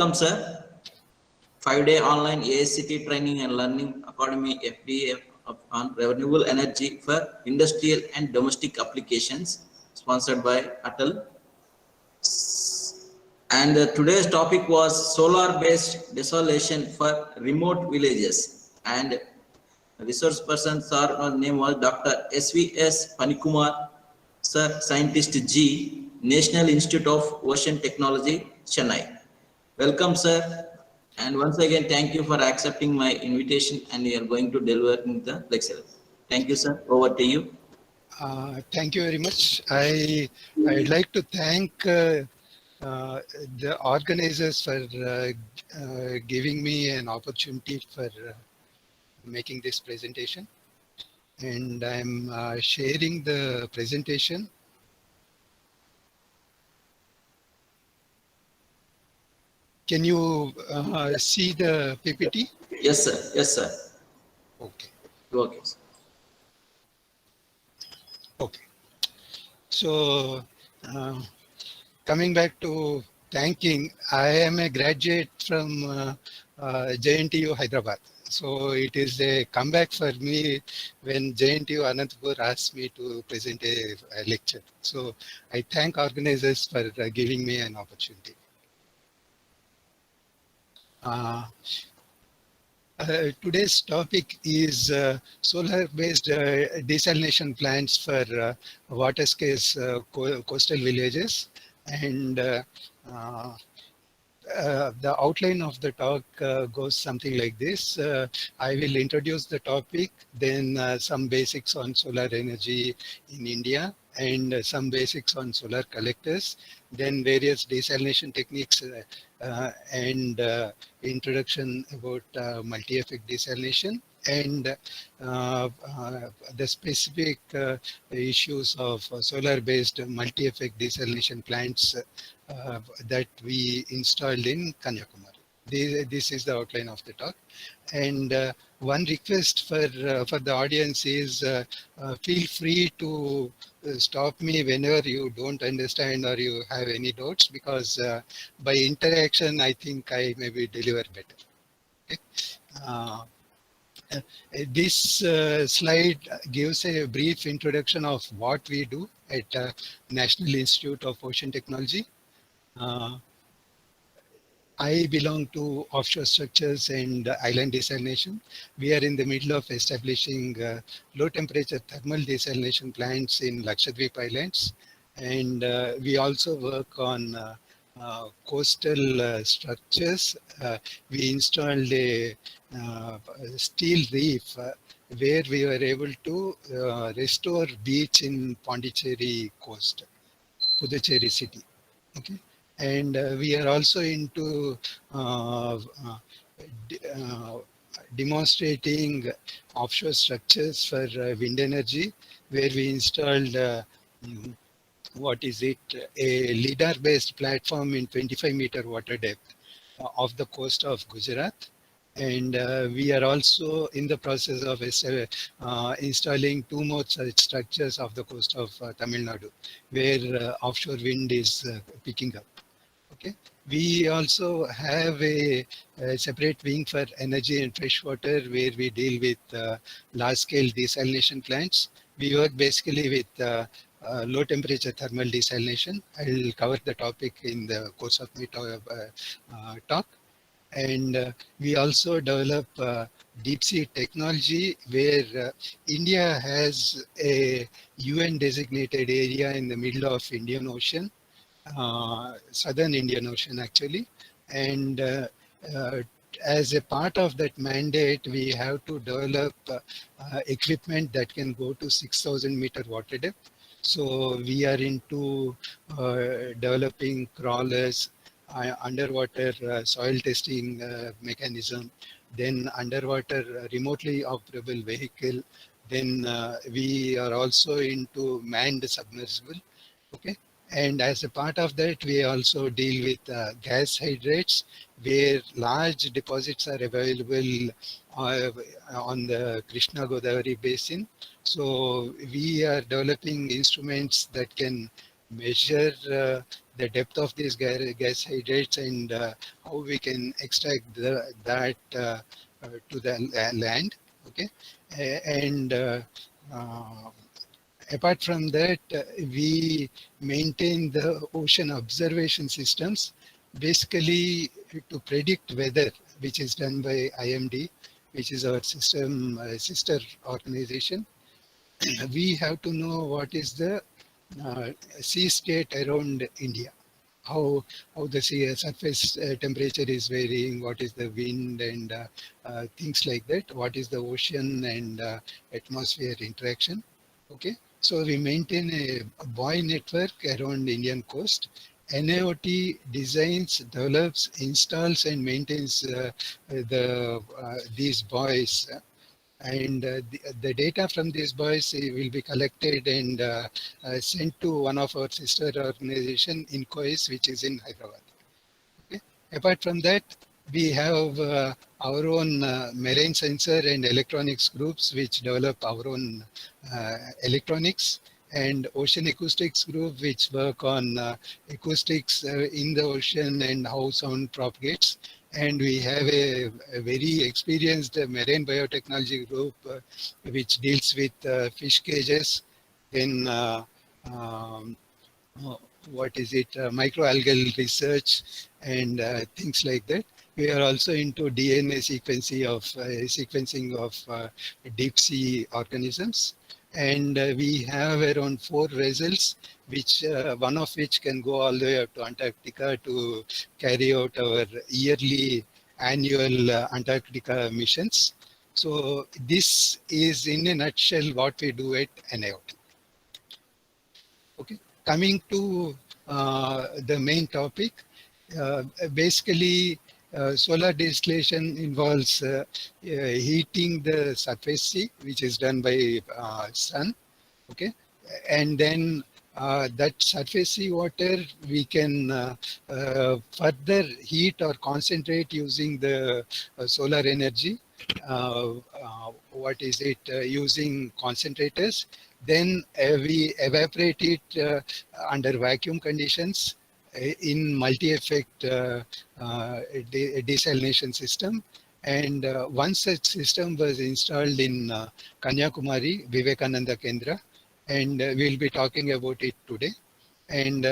Welcome, sir. 5-day online AICT training and learning academy FDA on renewable energy for industrial and domestic applications, sponsored by Atal. And today's topic was solar-based desalination for remote villages. And resource persons are name was Dr. SVS Panikumar, Sir, Scientist G, National Institute of Ocean Technology, Chennai. Welcome, sir. And once again, thank you for accepting my invitation, and you are going to deliver in the lecture. Thank you, sir. Over to you. Thank you very much. I'd like to thank the organizers for giving me an opportunity for making this presentation. And I'm sharing the presentation. Can you see the PPT? Yes, sir. Yes, sir. Okay. Okay, sir. Okay. So, coming back to thanking, I am a graduate from JNTU Hyderabad. So it is a comeback for me when JNTU Anantapur asked me to present a lecture. So I thank organizers for giving me an opportunity. Today's topic is solar-based desalination plants for water-scarce coastal villages, and the outline of the talk goes something like this. I will introduce the topic, then some basics on solar energy in India, and some basics on solar collectors, then various desalination techniques and introduction about multi-effect desalination, and the specific issues of solar-based multi-effect desalination plants that we installed in Kanyakumari. This is the outline of the talk. And one request for the audience is feel free to stop me whenever you don't understand or you have any doubts, because by interaction, I think I maybe deliver better. Okay? This slide gives a brief introduction of what we do at National Institute of Ocean Technology. I belong to offshore structures and island desalination. We are in the middle of establishing low temperature thermal desalination plants in Lakshadweep Islands. And we also work on coastal structures. We installed a steel reef where we were able to restore beach in Pondicherry coast, Puducherry city. Okay. And we are also into demonstrating offshore structures for wind energy, where we installed what is it, a LIDAR-based platform in 25-meter water depth off the coast of Gujarat. And we are also in the process of installing 2 more such structures off the coast of Tamil Nadu, where offshore wind is picking up. Okay. We also have a separate wing for energy and freshwater, where we deal with large-scale desalination plants. We work basically with low temperature thermal desalination. I will cover the topic in the course of my talk. And we also develop deep sea technology, where India has a UN designated area in the middle of Indian Ocean, Southern Indian Ocean actually. And as a part of that mandate, we have to develop equipment that can go to 6,000 meter water depth. So we are into developing crawlers, underwater soil testing mechanism, then underwater remotely operable vehicle. Then we are also into manned submersible. Okay. And as a part of that, we also deal with gas hydrates, where large deposits are available on the Krishna Godavari basin. So we are developing instruments that can measure the depth of these gas hydrates and how we can extract that to the land. Okay, and apart from that, we maintain the ocean observation systems, basically to predict weather, which is done by IMD, which is our system sister organization. We have to know what is the uh, sea state around India, how the sea surface temperature is varying, what is the wind and things like that, what is the ocean and atmosphere interaction. Okay, so we maintain a buoy network around Indian coast. NIOT designs, develops, installs, and maintains these buoys, and the data from these buoys will be collected and sent to one of our sister organization, INCOIS, which is in Hyderabad. Okay. Apart from that, we have our own marine sensor and electronics groups which develop our own electronics, and ocean acoustics group which work on acoustics in the ocean and how sound propagates. And we have a very experienced marine biotechnology group which deals with fish cages, then uh, what is it, microalgal research and things like that. We are also into DNA sequencing of deep sea organisms. And we have around 4 vessels, which one of which can go all the way up to Antarctica to carry out our yearly annual Antarctica missions. So this is in a nutshell what we do at NIOT. Okay, coming to the main topic, basically solar distillation involves heating the surface sea, which is done by sun. Okay, and then that surface sea water we can further heat or concentrate using the solar energy. What is it, using concentrators. Then we evaporate it under vacuum conditions in multi-effect desalination system. And one such system was installed in Kanyakumari, Vivekananda Kendra, and we'll be talking about it today. And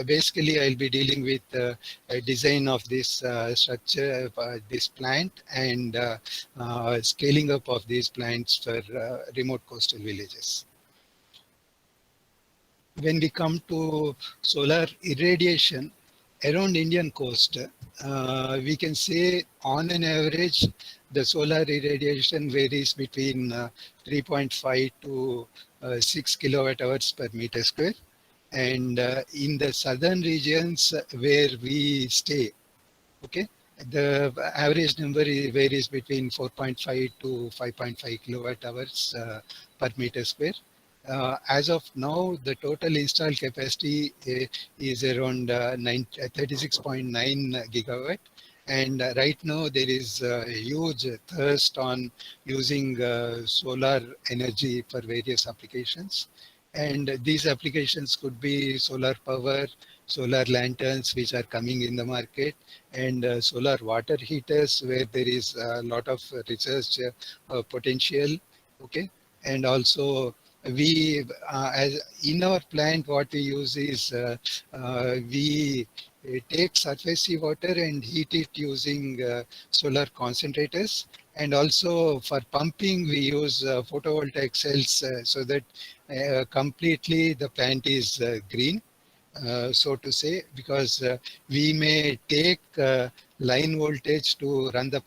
basically, I'll be dealing with a design of this structure, this plant, and scaling up of these plants for remote coastal villages. When we come to solar irradiation around Indian coast, we can say on an average, the solar irradiation varies between 3.5 to 6 kilowatt hours per meter square. And in the southern regions where we stay, okay, the average number varies between 4.5 to 5.5 kilowatt hours per meter square. As of now, the total installed capacity is around 36.9 gigawatt. And right now there is a huge thirst on using solar energy for various applications. And these applications could be solar power, solar lanterns, which are coming in the market, and solar water heaters, where there is a lot of research potential. Okay, and also we, as in our plant, what we use is we take surface sea water and heat it using solar concentrators. And also for pumping, we use photovoltaic cells so that completely the plant is green, so to say, because we may take line voltage to run the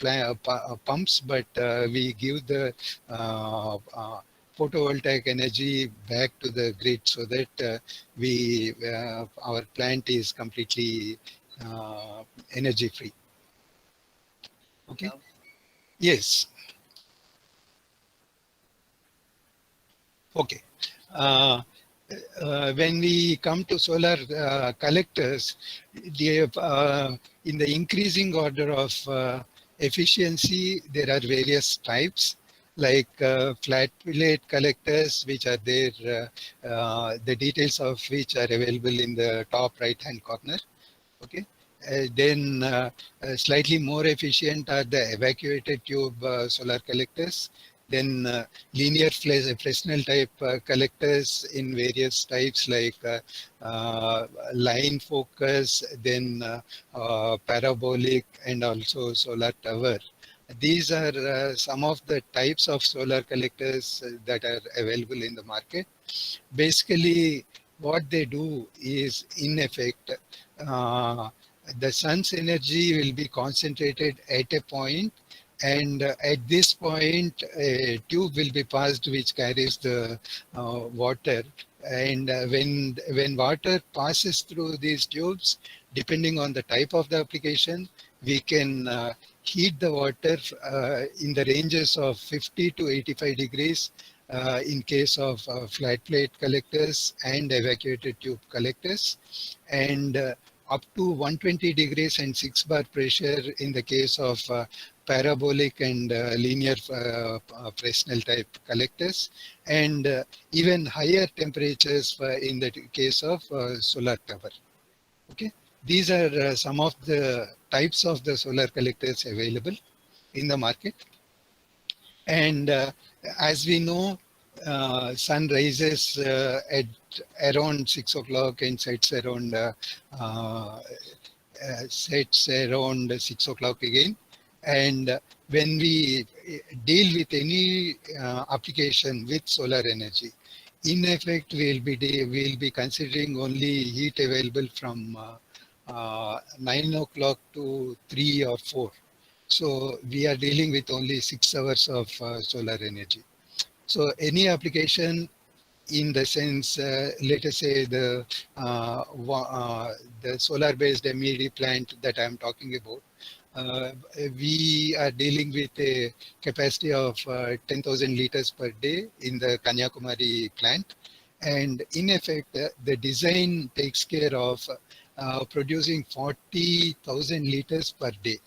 pumps, but we give the photovoltaic energy back to the grid so that our plant is completely energy free. Okay. Yes. Okay. When we come to solar collectors, in the increasing order of efficiency, there are various types. like flat plate collectors, which are there, the details of which are available in the top right hand corner. Okay. Then slightly more efficient are the evacuated tube solar collectors. Then linear Fresnel type collectors in various types like line focus, then parabolic, and also solar tower. These are some of the types of solar collectors that are available in the market. Basically, what they do is, in effect, uh, the sun's energy will be concentrated at a point, and at this point, a tube will be passed which carries the water. And when water passes through these tubes, depending on the type of the application, we can heat the water in the ranges of 50 to 85 degrees in case of flat plate collectors and evacuated tube collectors, and up to 120 degrees and 6 bar pressure in the case of parabolic and linear Fresnel type collectors, and even higher temperatures in the case of solar tower. Okay, these are some of the types of the solar collectors available in the market. And as we know, sun rises at around 6 o'clock and uh, sets around 6 o'clock again. And when we deal with any application with solar energy, in effect, we'll be considering only heat available from 9 o'clock to 3 or 4. So we are dealing with only 6 hours of solar energy. So any application, in the sense, let us say the solar-based MED plant that I'm talking about, we are dealing with a capacity of 10,000 liters per day in the Kanyakumari plant. And in effect, the design takes care of producing 40,000 liters per day.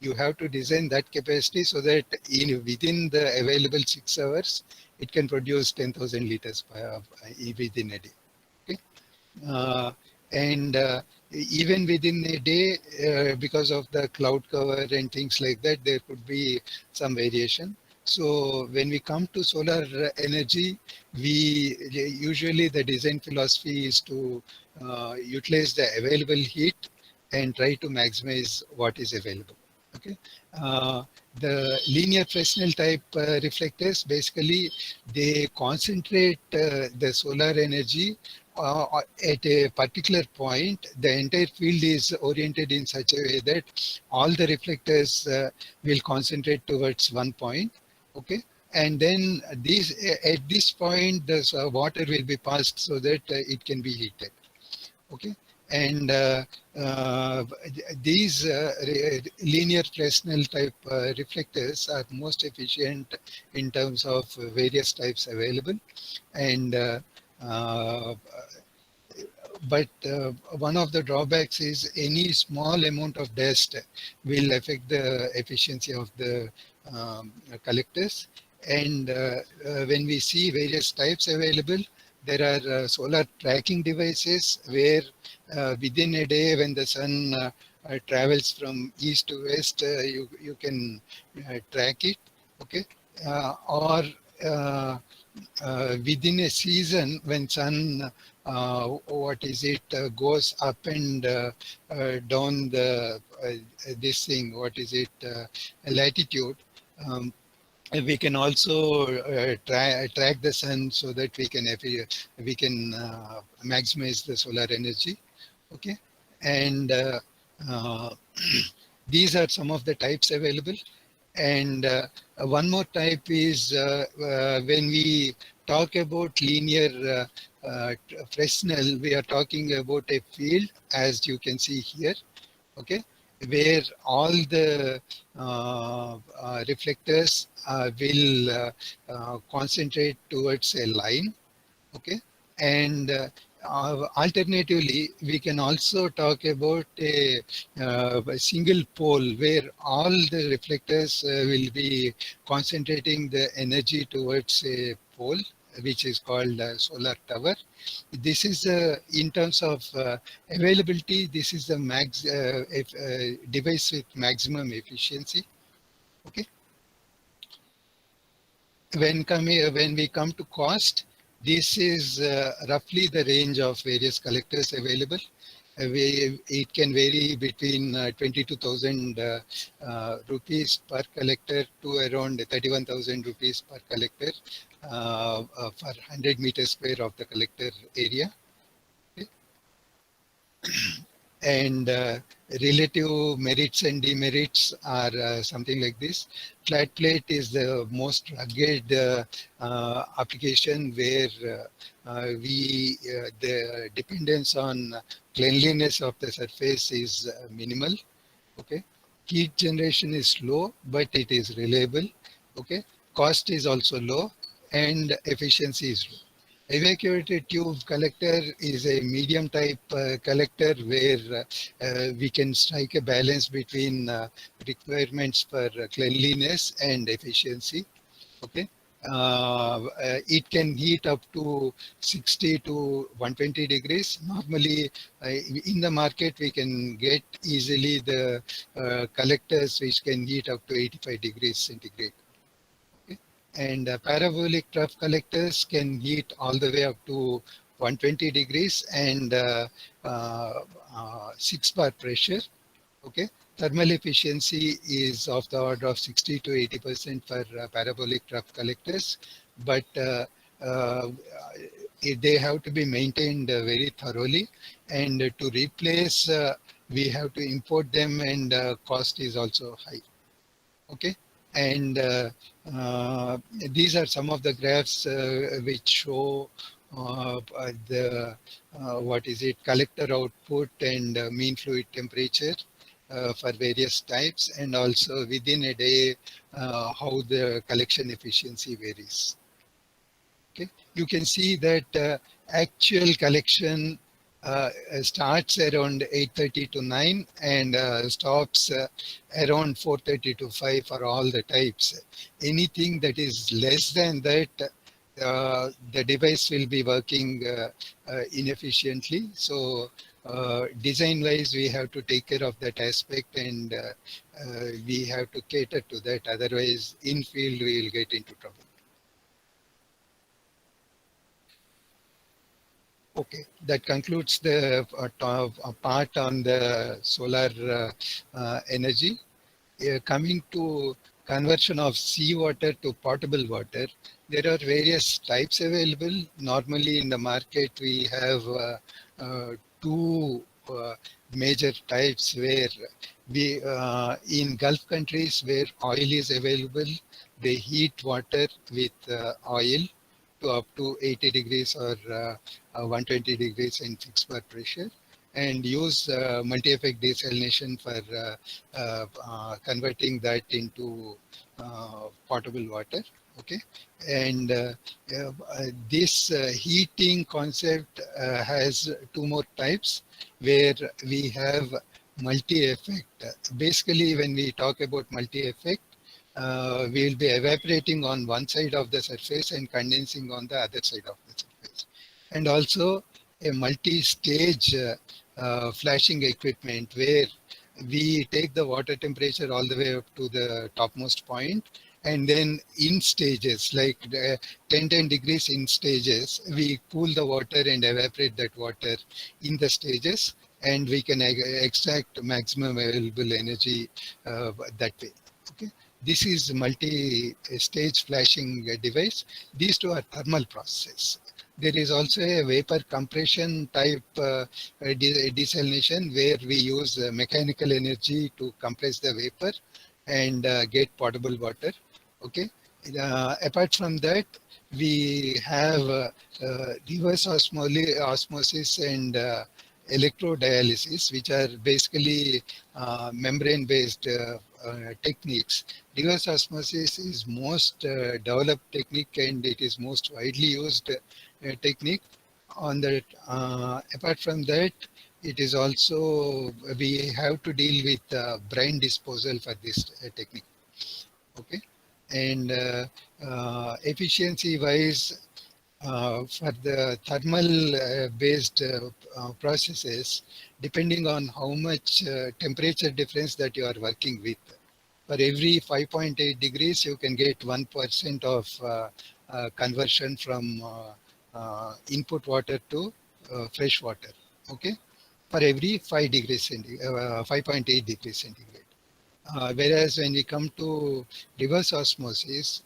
You have to design that capacity so that within the available 6 hours, it can produce 10,000 liters within a day. Okay? And even within a day, because of the cloud cover and things like that, there could be some variation. So when we come to solar energy, usually the design philosophy is to utilize the available heat and try to maximize what is available. Okay. The linear Fresnel type reflectors, basically, they concentrate the solar energy at a particular point. The entire field is oriented in such a way that all the reflectors will concentrate towards one point. Okay. And then at this point, the water will be passed so that it can be heated. Okay. And these linear Fresnel type reflectors are most efficient in terms of various types available. And but one of the drawbacks is any small amount of dust will affect the efficiency of the collectors. And when we see various types available, there are solar tracking devices where within a day, when the sun travels from east to west, you can track it. Okay. Or within a season, when sun goes up and down the this thing, latitude, we can also track the sun so that we can maximize the solar energy. Okay. And these are some of the types available. And one more type is when we talk about linear Fresnel, we are talking about a field, as you can see here. Okay, where all the reflectors will concentrate towards a line. Okay, and Alternatively, we can also talk about a single pole where all the reflectors will be concentrating the energy towards a pole, which is called solar tower. This is in terms of availability, this is the device with maximum efficiency. Okay. When we come to cost, this is roughly the range of various collectors available. It can vary between 22,000 rupees per collector to around 31,000 rupees per collector for 100 meters square of the collector area. Okay. And relative merits and demerits are something like this. Flat plate is the most rugged application where the dependence on cleanliness of the surface is minimal. Okay, heat generation is low, but it is reliable. Okay, cost is also low, and efficiency is low. Evacuated tube collector is a medium type collector where we can strike a balance between requirements for cleanliness and efficiency. Okay. It can heat up to 60 to 120 degrees. Normally, in the market, we can get easily the collectors which can heat up to 85 degrees centigrade. And parabolic trough collectors can heat all the way up to 120 degrees and 6 bar pressure. Okay, thermal efficiency is of the order of 60 to 80% for parabolic trough collectors, but they have to be maintained very thoroughly, and to replace we have to import them, and cost is also high. Okay. And these are some of the graphs which show the collector output and mean fluid temperature for various types, and also within a day how the collection efficiency varies. Okay, you can see that actual collection starts around 8:30 to 9 and stops around 4:30 to 5 for all the types. Anything that is less than that, the device will be working inefficiently. So design wise, we have to take care of that aspect, and we have to cater to that. Otherwise, in field, we will get into trouble. Okay, that concludes the part on the solar energy. Coming to conversion of seawater to potable water, there are various types available. Normally in the market, we have two major types where we, in Gulf countries where oil is available, they heat water with oil to up to 80 degrees or 120 degrees in 6 bar pressure, and use multi-effect desalination for converting that into potable water. Okay, and this heating concept has two more types where we have multi-effect. Basically, when we talk about multi-effect, we will be evaporating on one side of the surface and condensing on the other side of the surface. And also a multi-stage flashing equipment where we take the water temperature all the way up to the topmost point, and then in stages, like 10 degrees in stages, we cool the water and evaporate that water in the stages, and we can extract maximum available energy that way. Okay. This is multi-stage flashing device. These two are thermal processes. There is also a vapor compression type desalination where we use mechanical energy to compress the vapor and get potable water. Okay. Apart from that, we have reverse osmosis and electrodialysis, which are basically membrane-based techniques. Reverse osmosis is most developed technique, and it is most widely used technique. on that, apart from that, it is also, we have to deal with brine disposal for this technique. Okay, and efficiency wise, for the thermal based processes, depending on how much temperature difference that you are working with. For every 5.8 degrees, you can get 1% of conversion from input water to fresh water. Okay, for every 5 degrees centigrade, 5.8 degrees centigrade. Whereas when we come to reverse osmosis,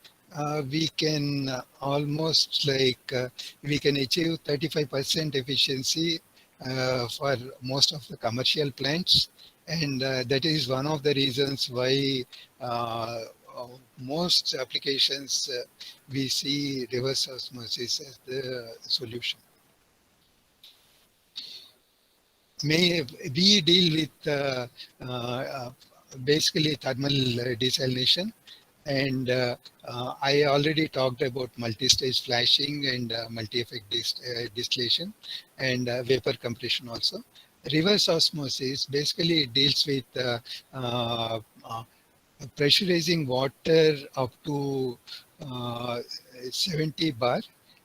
we can almost like we can achieve 35% efficiency for most of the commercial plants, and that is one of the reasons why uh, most applications we see reverse osmosis as the solution. May we deal with basically thermal desalination, and I already talked about multi-stage flashing and multi-effect distillation and vapor compression also. Reverse osmosis basically deals with pressurizing water up to 70 bar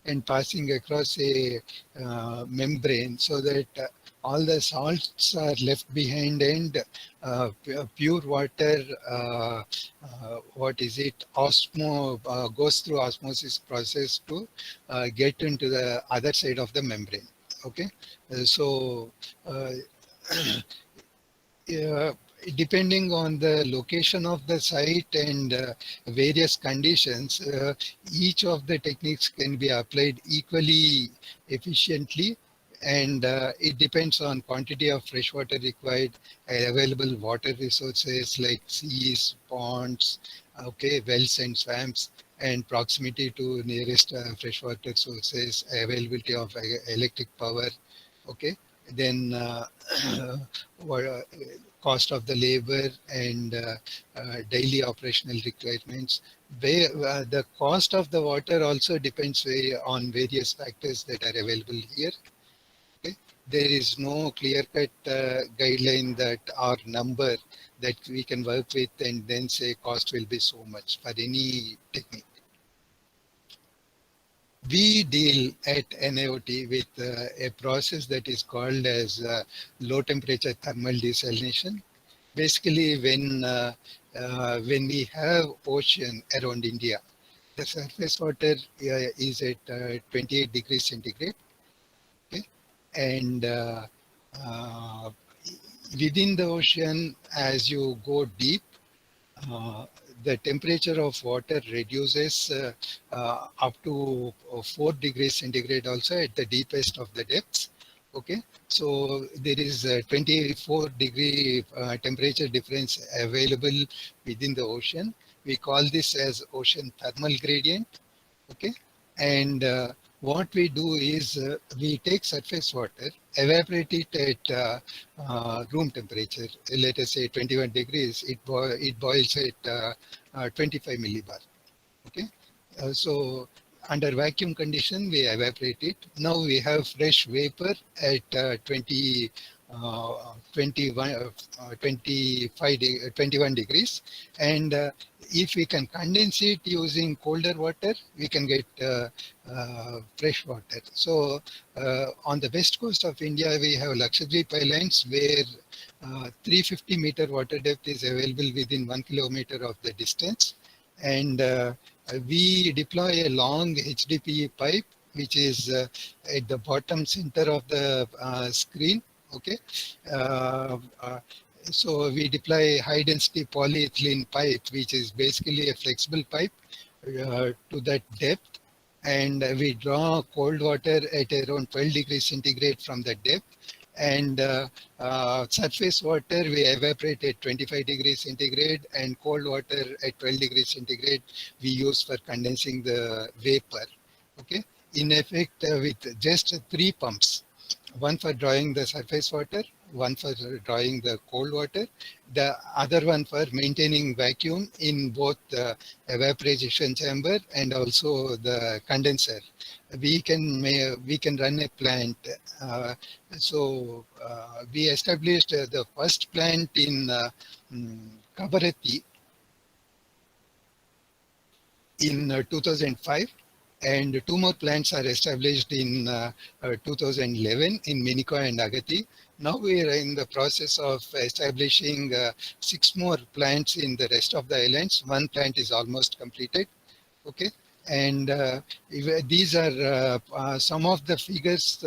and passing across a membrane so that all the salts are left behind, and pure water, what is it, goes through osmosis process to get into the other side of the membrane. Okay, so uh, depending on the location of the site and various conditions, each of the techniques can be applied equally efficiently, and it depends on quantity of fresh water required, available water resources like seas, ponds, okay, wells and swamps, and proximity to nearest freshwater sources, availability of electric power, okay, then cost of the labor and daily operational requirements. The cost of the water also depends on various factors that are available here. Okay? There is no clear-cut guideline that or number that we can work with and then say cost will be so much for any technique. We deal at NIOT with a process that is called as low temperature thermal desalination. Basically, when we have ocean around India, the surface water is at 28 degrees centigrade, okay? And uh, within the ocean, as you go deep, uh, the temperature of water reduces up to 4 degrees centigrade also at the deepest of the depths. Okay, so there is a 24-degree temperature difference available within the ocean. We call this as ocean thermal gradient. Okay, and what we do is we take surface water, evaporate it at room temperature, let us say 21 degrees, it boils at 25 millibar. Okay, so under vacuum condition we evaporate it. Now we have fresh vapor at 21 degrees, and if we can condense it using colder water, we can get fresh water. So on the west coast of India, we have Lakshadweep Islands where 350-meter water depth is available within 1 kilometer of the distance. And we deploy a long HDPE pipe, which is at the bottom center of the screen. Okay. So we deploy high density polyethylene pipe, which is basically a flexible pipe to that depth. And we draw cold water at around 12 degrees centigrade from that depth. And surface water we evaporate at 25 degrees centigrade, and cold water at 12 degrees centigrade we use for condensing the vapor. Okay, in effect with just 3 pumps, one for drawing the surface water, one for drawing the cold water, the other one for maintaining vacuum in both the evaporation chamber and also the condenser. We can run a plant. We established the first plant in Kabarati in 2005, and two more plants are established in 2011 in Miniko and Agati. Now we are in the process of establishing 6 more plants in the rest of the islands. One plant is almost completed. Okay, and these are some of the figures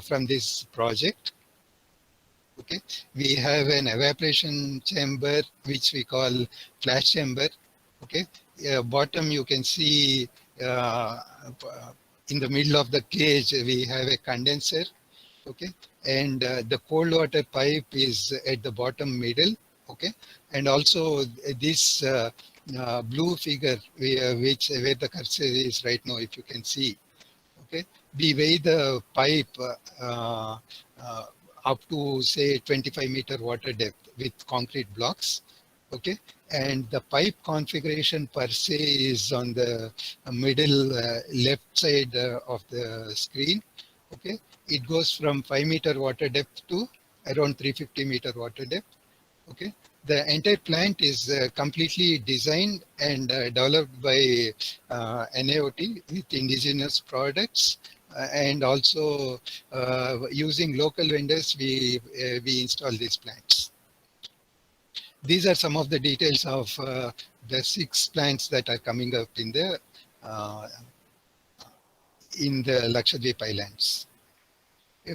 from this project. Okay, we have an evaporation chamber which we call flash chamber. Okay, bottom you can see in the middle of the cage we have a condenser. Okay, and the cold water pipe is at the bottom middle. Okay, and also this blue figure which where the cursor is right now, if you can see. Okay, we weigh the pipe up to say 25-meter water depth with concrete blocks. Okay, and the pipe configuration per se is on the middle left side of the screen. Okay, it goes from 5-meter water depth to around 350-meter water depth. Okay, the entire plant is completely designed and developed by NIOT with indigenous products, and also using local vendors, we install these plants. These are some of the details of the 6 plants that are coming up in the Lakshadweep Islands.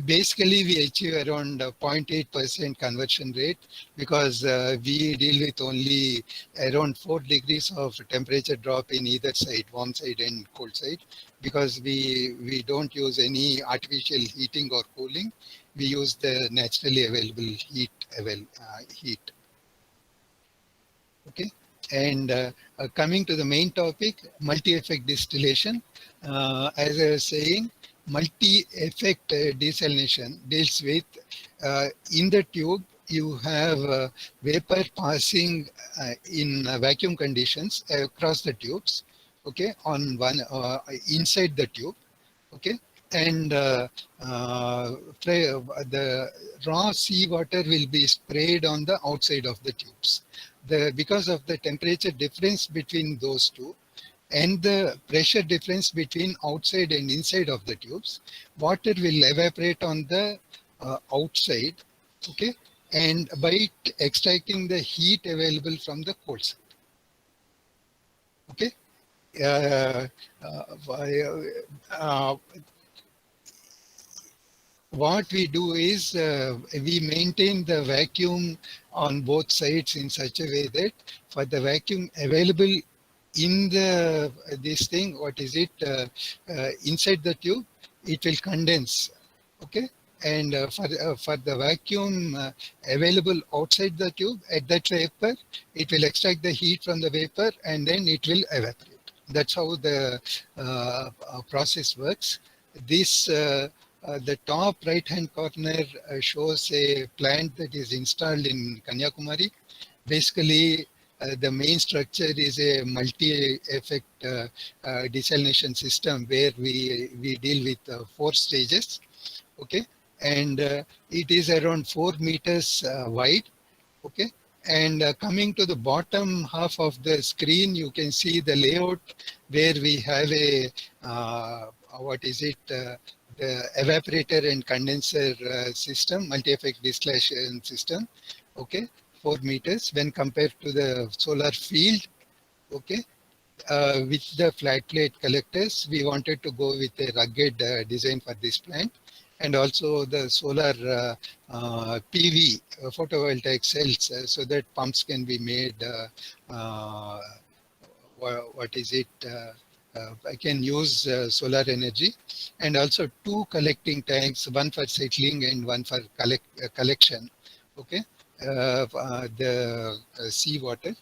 Basically, we achieve around 0.8% conversion rate because we deal with only around 4 degrees of temperature drop in either side, warm side and cold side, because we don't use any artificial heating or cooling. We use the naturally available heat. Okay, and coming to the main topic, multi-effect distillation. As I was saying, multi-effect desalination deals with in the tube you have vapor passing in vacuum conditions across the tubes. Okay, on one inside the tube. Okay, and the raw seawater will be sprayed on the outside of the tubes. Because of the temperature difference between those two and the pressure difference between outside and inside of the tubes, water will evaporate on the outside. Okay, and by extracting the heat available from the cold side. Okay. What we do is we maintain the vacuum on both sides in such a way that for the vacuum available in this thing, what is it, inside the tube, it will condense. Okay, and for the vacuum available outside the tube, at that vapor, it will extract the heat from the vapor and then it will evaporate. That's how the process works. This the top right hand corner shows a plant that is installed in Kanyakumari. Basically, the main structure is a multi-effect desalination system where we deal with 4 stages. Okay, and it is around 4 meters wide. Okay, and coming to the bottom half of the screen, you can see the layout where we have a the evaporator and condenser system, multi-effect distillation system. Okay, 4 meters when compared to the solar field. Okay, with the flat plate collectors, we wanted to go with a rugged design for this plant, and also the solar PV photovoltaic cells, so that pumps can be made. I can use solar energy, and also 2 collecting tanks, one for settling and one for collection. Okay, the seawater,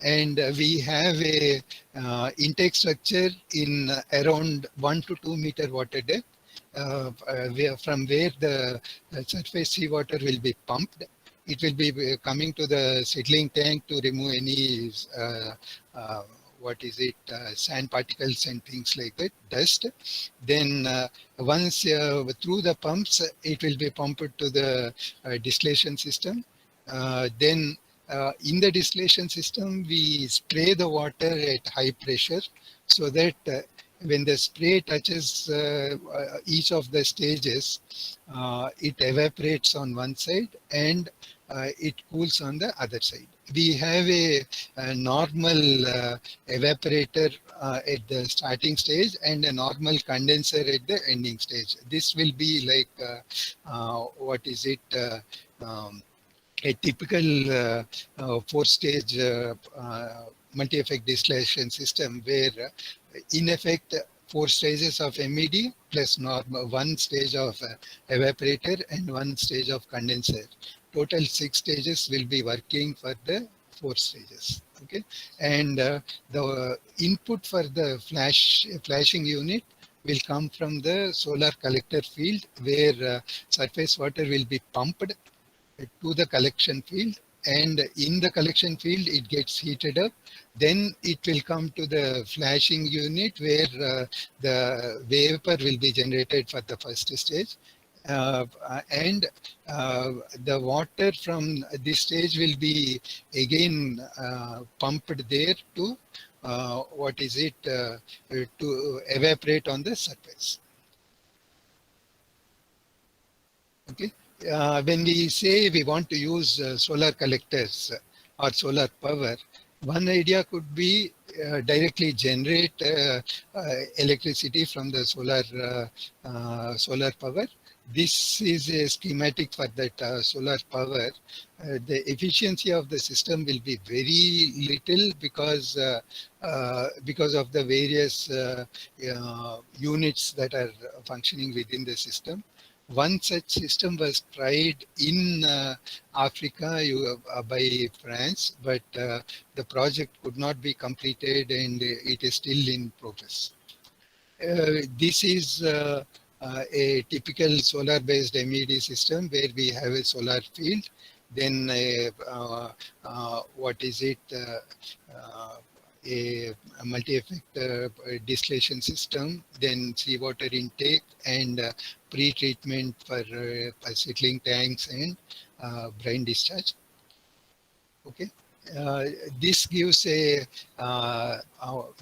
and we have a intake structure in around 1 to 2 meter water depth, from where the surface seawater will be pumped. It will be coming to the settling tank to remove any sand particles and things like that, dust. Then once through the pumps, it will be pumped to the distillation system. Then in the distillation system, we spray the water at high pressure so that when the spray touches each of the stages, it evaporates on one side and it cools on the other side. We have a normal evaporator at the starting stage and a normal condenser at the ending stage. This will be like a typical four-stage multi-effect distillation system where in effect 4 stages of MED plus one stage of evaporator and 1 stage of condenser. Total 6 stages will be working for the 4 stages. Okay, and the input for the flashing unit will come from the solar collector field where surface water will be pumped to the collection field, and in the collection field it gets heated up. Then it will come to the flashing unit where the vapor will be generated for the first stage. And the water from this stage will be again pumped there to to evaporate on the surface. Okay. When we say we want to use solar collectors or solar power, one idea could be directly generate electricity from the solar power. This is a schematic for that solar power. The efficiency of the system will be very little because of the various units that are functioning within the system. One such system was tried in Africa by France, but the project could not be completed and it is still in progress. This is a typical solar-based MED system where we have a solar field, then a multi-effect distillation system, then seawater intake and pre-treatment for settling tanks and brine discharge. Okay. This gives a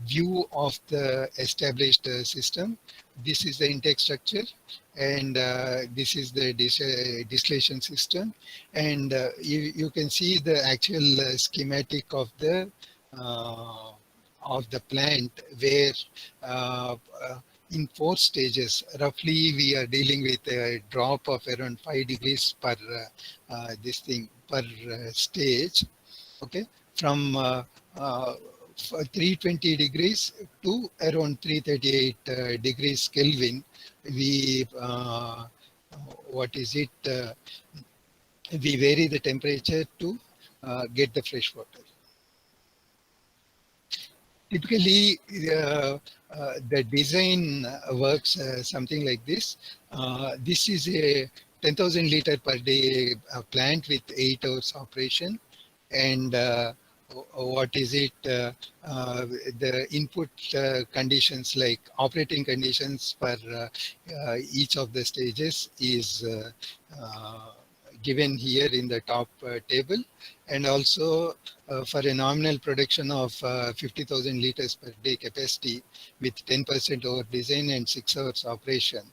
view of the established system. This is the intake structure, and this is the distillation system. And you can see the actual schematic of the plant where in 4 stages, roughly we are dealing with a drop of around 5 degrees per stage. Okay, from 320 degrees to around 338 degrees Kelvin, we we vary the temperature to get the fresh water. Typically, the design works something like this. This is a 10,000 liter per day plant with 8 hours operation. And the input conditions like operating conditions for each of the stages is given here in the top table, and also for a nominal production of 50,000 liters per day capacity with 10% over design and 6 hours operation.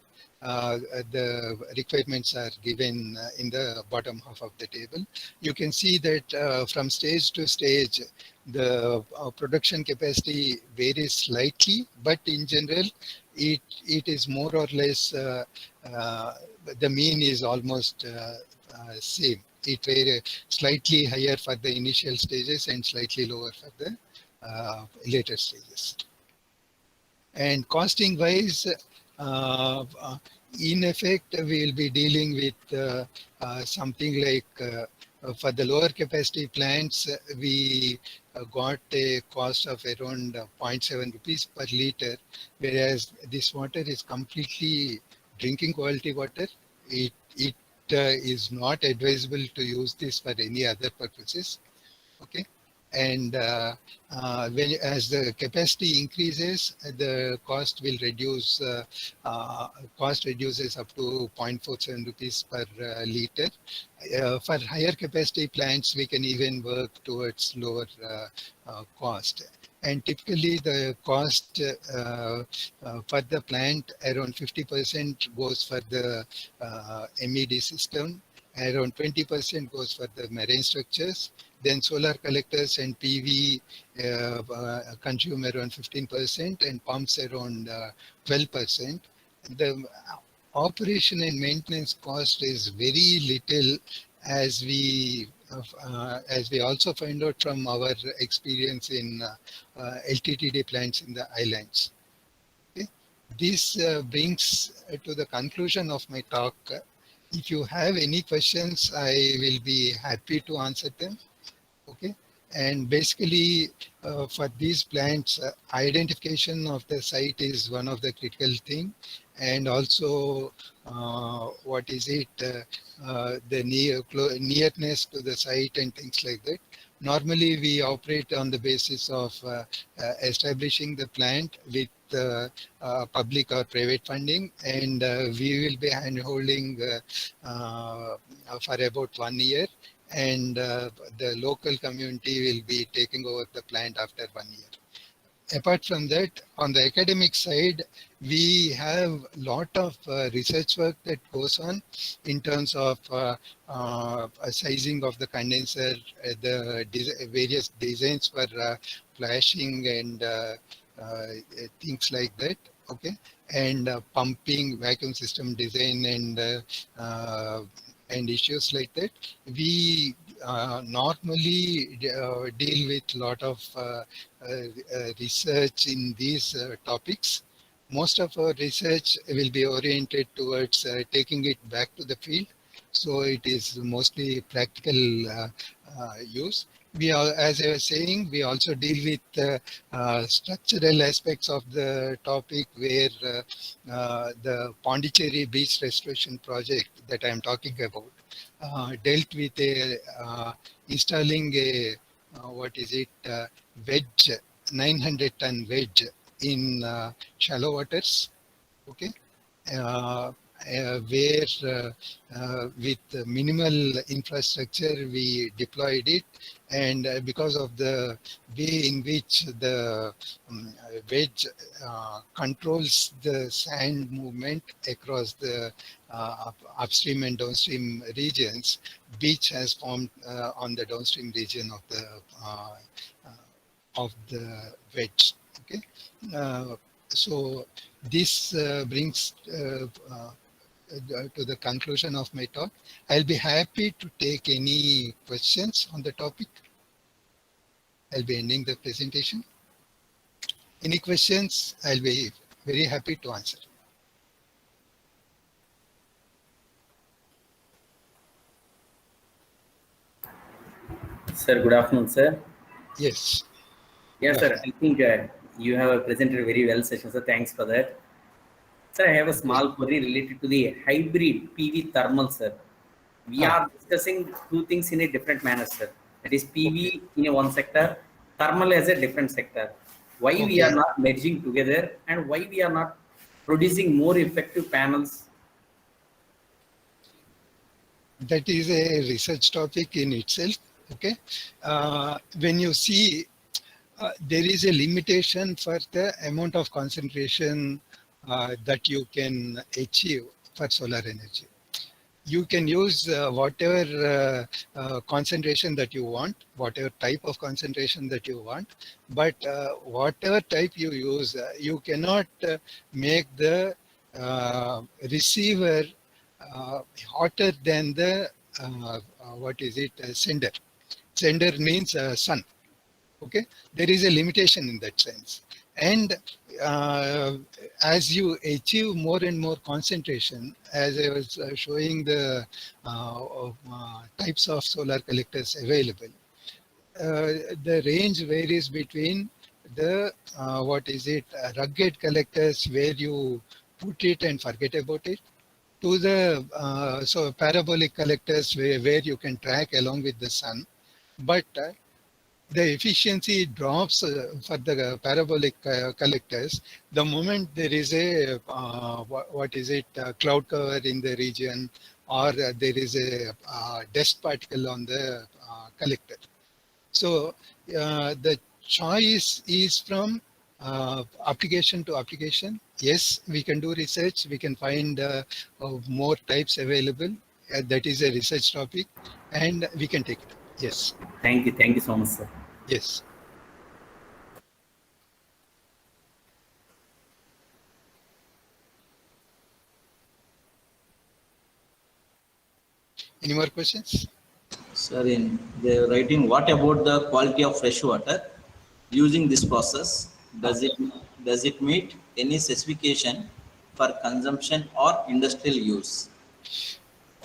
The requirements are given in the bottom half of the table. You can see that from stage to stage, the production capacity varies slightly, but in general, it is more or less, the mean is almost same. It varies slightly higher for the initial stages and slightly lower for the later stages. And costing wise, in effect, we will be dealing with something like for the lower capacity plants, we got a cost of around 0.7 rupees per liter, whereas this water is completely drinking quality water. It is not advisable to use this for any other purposes. Okay. And when as the capacity increases, the cost will reduce. Cost reduces up to 0.47 rupees per liter. For higher capacity plants, we can even work towards lower cost. And typically, the cost for the plant, around 50% goes for the MED system, around 20% goes for the marine structures. Then solar collectors and PV consume around 15% and pumps around 12%. The operation and maintenance cost is very little, as we also find out from our experience in LTTD plants in the islands. Okay. This brings to the conclusion of my talk. If you have any questions, I will be happy to answer them. Okay, and basically for these plants, identification of the site is one of the critical thing, and also what is it, the nearness to the site and things like that. Normally, we operate on the basis of establishing the plant with public or private funding, and we will be hand-holding for about 1 year. And the local community will be taking over the plant after 1 year. Apart from that, on the academic side, we have a lot of research work that goes on in terms of sizing of the condenser, the various designs for flashing and things like that. Okay, and pumping, vacuum system design, and issues like that. We normally deal with a lot of research in these topics. Most of our research will be oriented towards taking it back to the field. So it is mostly practical use. We are, as I was saying, we also deal with structural aspects of the topic, where the Pondicherry Beach Restoration Project that I am talking about dealt with installing a wedge, 900-ton wedge in shallow waters. Okay. Where with minimal infrastructure we deployed it, and because of the way in which the wedge controls the sand movement across the upstream and downstream regions, beach has formed on the downstream region of the wedge. Okay, so this brings to the conclusion of my talk. I'll be happy to take any questions on the topic. I'll be ending the presentation. Any questions, I'll be very happy to answer. Sir, good afternoon, sir. Yes. Yes, sir. I think you have presented very well session, sir. Thanks for that. Sir, I have a small query related to the hybrid PV thermal, sir. We are discussing two things in a different manner, sir. That is PV in a one sector, thermal as a different sector. Why we are not merging together, and why we are not producing more effective panels? That is a research topic in itself. Okay. When you see, there is a limitation for the amount of concentration that you can achieve for solar energy. You can use whatever concentration that you want, whatever type of concentration that you want, but whatever type you use, you cannot make the receiver hotter than the sender. Sender means sun. Okay, there is a limitation in that sense. And as you achieve more and more concentration, as I was showing the types of solar collectors available, the range varies between the rugged collectors, where you put it and forget about it, to the so parabolic collectors where you can track along with the sun, but the efficiency drops for the parabolic collectors the moment there is a what is it cloud cover in the region, or there is a dust particle on the collector. So the choice is from application to application. Yes, we can do research. We can find more types available. That is a research topic, and we can take it. Yes. Thank you so much, sir. Yes. Any more questions? Sir, in they're writing, what about the quality of fresh water using this process? Does it meet any specification for consumption or industrial use?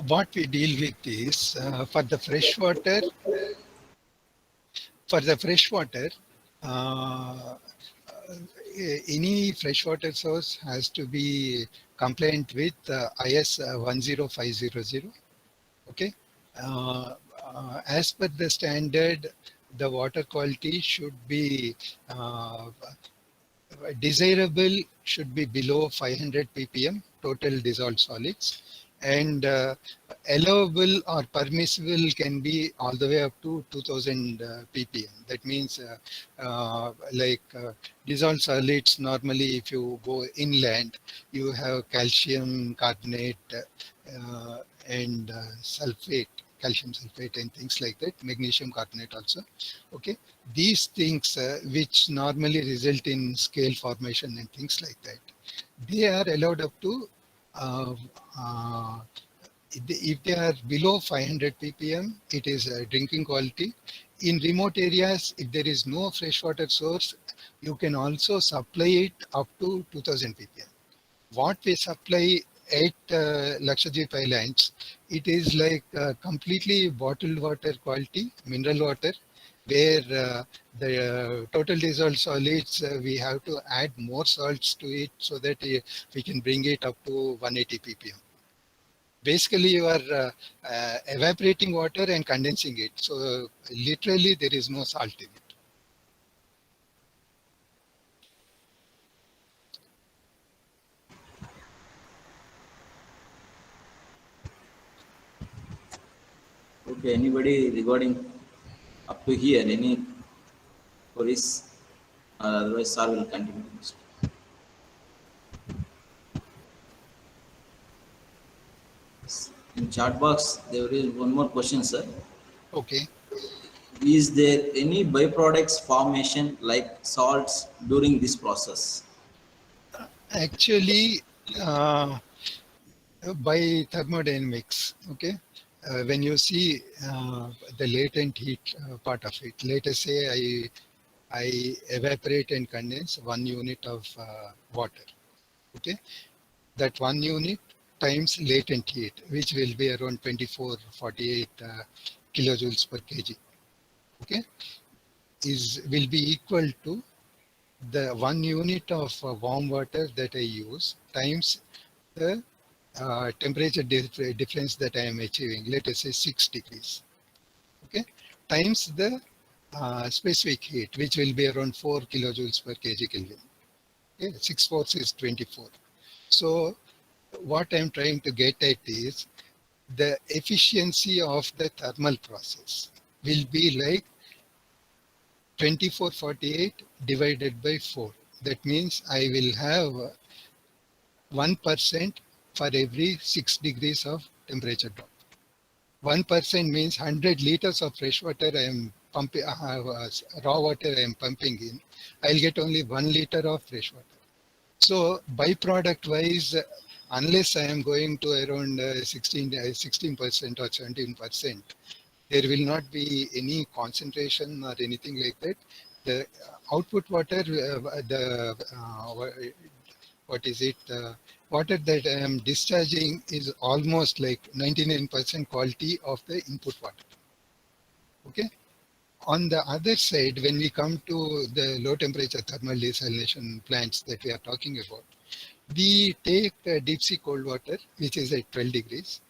What we deal with is for the fresh water. For the fresh water, any freshwater source has to be compliant with IS 10500. Okay. As per the standard, the water quality should be desirable, should be below 500 ppm total dissolved solids, and allowable or permissible can be all the way up to 2000 ppm. That means dissolved solids, normally if you go inland, you have calcium carbonate and sulfate, calcium sulfate and things like that, magnesium carbonate also. Okay, these things which normally result in scale formation and things like that, they are allowed up to if they are below 500 ppm, it is drinking quality. In remote areas, if there is no freshwater source, you can also supply it up to 2000 ppm. What we supply at Lakshadweep Islands, it is like completely bottled water quality, mineral water, where the total dissolved solids, we have to add more salts to it so that we can bring it up to 180 ppm. Basically, you are evaporating water and condensing it. So literally, there is no salt in it. Okay, anybody regarding up to here, any queries? Otherwise, sir will continue. In chat box, there is one more question, sir. Okay. Is there any byproducts formation like salts during this process? Actually, by thermodynamics, okay, when you see the latent heat part of it, let us say I evaporate and condense 1 unit of water, okay, that 1 unit times latent heat, which will be around 2448 kilojoules per kg, okay, will be equal to the 1 unit of warm water that I use times the temperature difference that I am achieving, let us say 6 degrees, okay, times the specific heat, which will be around 4 kilojoules per kg Kelvin. Okay, 6 4 is 24. So what I'm trying to get at is the efficiency of the thermal process will be like 2448 divided by 4. That means I will have 1% for every 6 degrees of temperature drop. 1% means 100 liters of fresh water I am pumping, raw water I am pumping in. I'll get only 1 liter of fresh water. So byproduct wise, unless I am going to around 16% or 17%, there will not be any concentration or anything like that. The output water, water that I am discharging is almost like 99% quality of the input water. Okay. On the other side, when we come to the low temperature thermal desalination plants that we are talking about, We take deep sea cold water, which is at 12 degrees,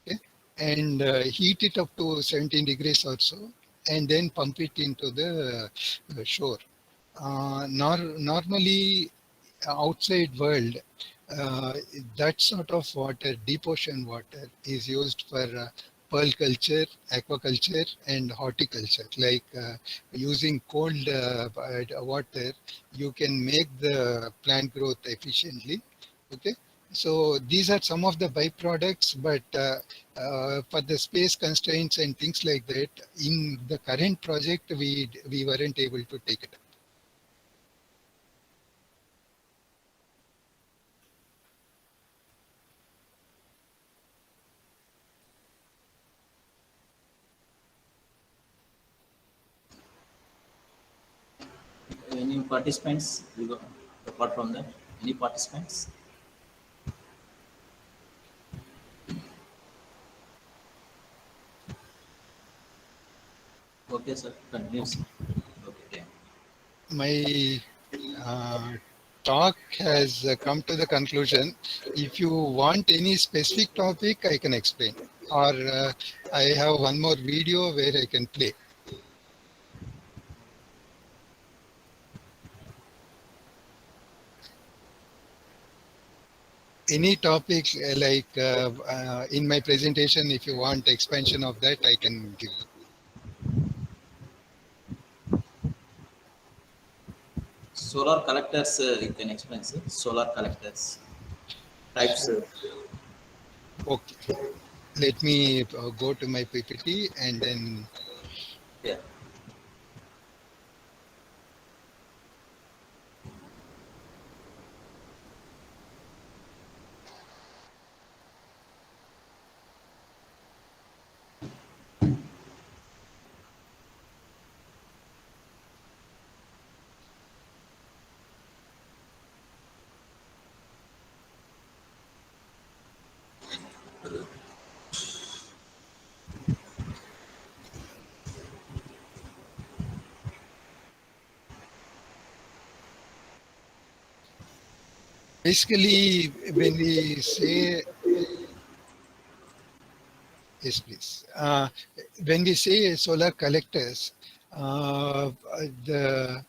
okay, and heat it up to 17 degrees or so, and then pump it into the shore. Normally, outside world, uh, that sort of water, deep ocean water, is used for pearl culture, aquaculture, and horticulture. Like using cold water, you can make the plant growth efficiently. Okay. So these are some of the byproducts, but for the space constraints and things like that, in the current project, we weren't able to take it. Any participants? Apart from that, any participants? Okay, sir. Continues. Okay. My uh, talk has come to the conclusion. If you want any specific topic, I can explain. Or I have one more video where I can play. Any topic in my presentation, if you want expansion of that, I can give you. Solar collectors, you can explain, sir. Solar collectors types. Okay, let me go to my PPT and then Yeah. basically when we say, yes, please. When we say solar collectors, the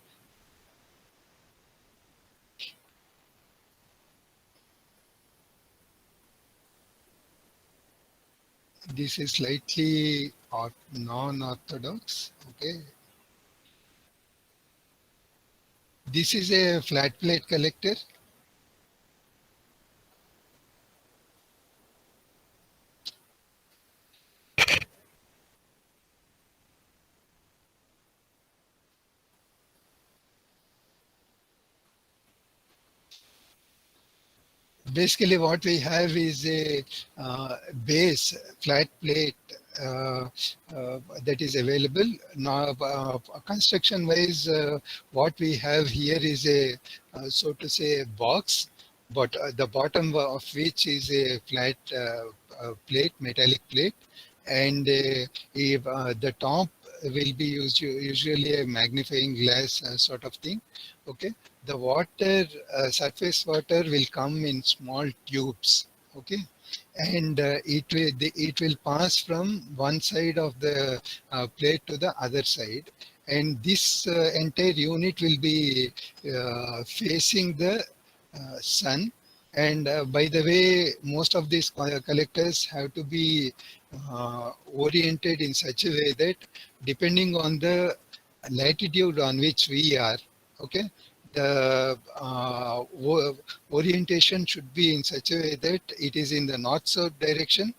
this is slightly non-orthodox. Okay, this is a flat plate collector. Basically, what we have is a base flat plate uh, that is available. Now, construction-wise, what we have here is a, so to say, a box, but the bottom of which is a flat plate, metallic plate, and if, the top will be usually a magnifying glass sort of thing. Okay, the water, surface water will come in small tubes. Okay, and it will pass from one side of the plate to the other side, and this entire unit will be facing the sun. And by the way, most of these collectors have to be oriented in such a way that depending on the latitude on which we are, okay, the orientation should be in such a way that it is in the north-south direction,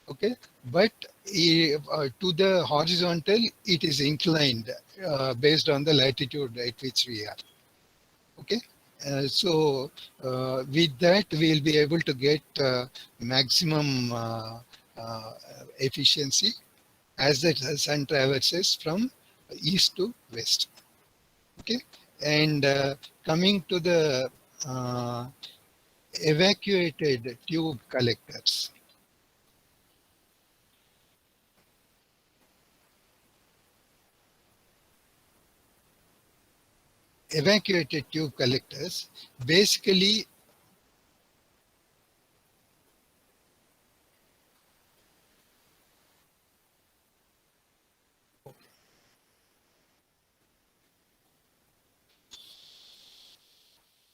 okay, but to the horizontal, it is inclined based on the latitude at which we are, okay. So with that, we'll be able to get maximum uh, efficiency as the sun traverses from east to west. Okay, and coming to the uh, evacuated tube collectors. Evacuated tube collectors basically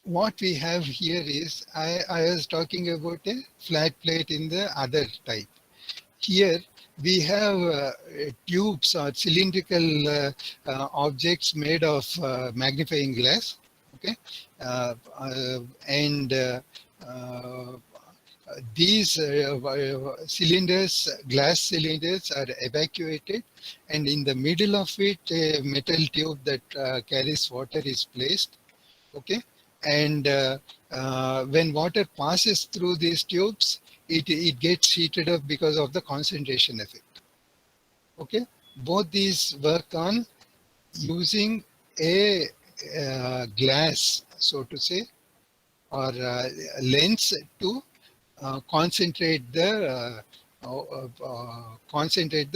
what we have here is, I was talking about a flat plate in the other type. Here we have tubes or cylindrical objects made of magnifying glass. Okay, and these cylinders, glass cylinders, are evacuated, and in the middle of it, a metal tube that carries water is placed. Okay, and when water passes through these tubes, it gets heated up because of the concentration effect. Okay, both these work on using a glass, so to say, or lens to concentrate the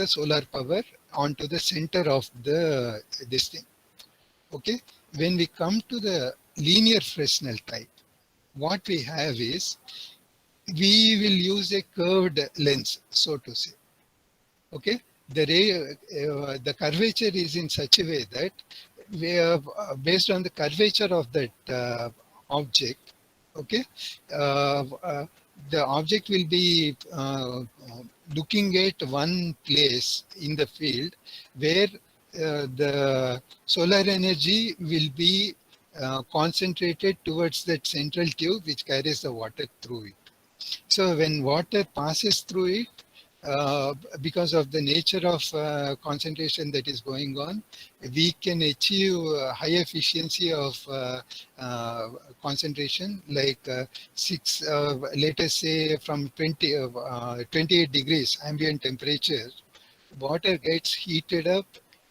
solar power onto the center of the this thing. Okay, when we come to the linear Fresnel type, what we have is, we will use a curved lens, so to say. Okay, the curvature is in such a way that we have, based on the curvature of that object. Okay, the object will be looking at one place in the field where the solar energy will be concentrated towards that central tube which carries the water through it. So when water passes through it, because of the nature of concentration that is going on, we can achieve high efficiency of concentration, like let us say from 28 degrees ambient temperature, water gets heated up,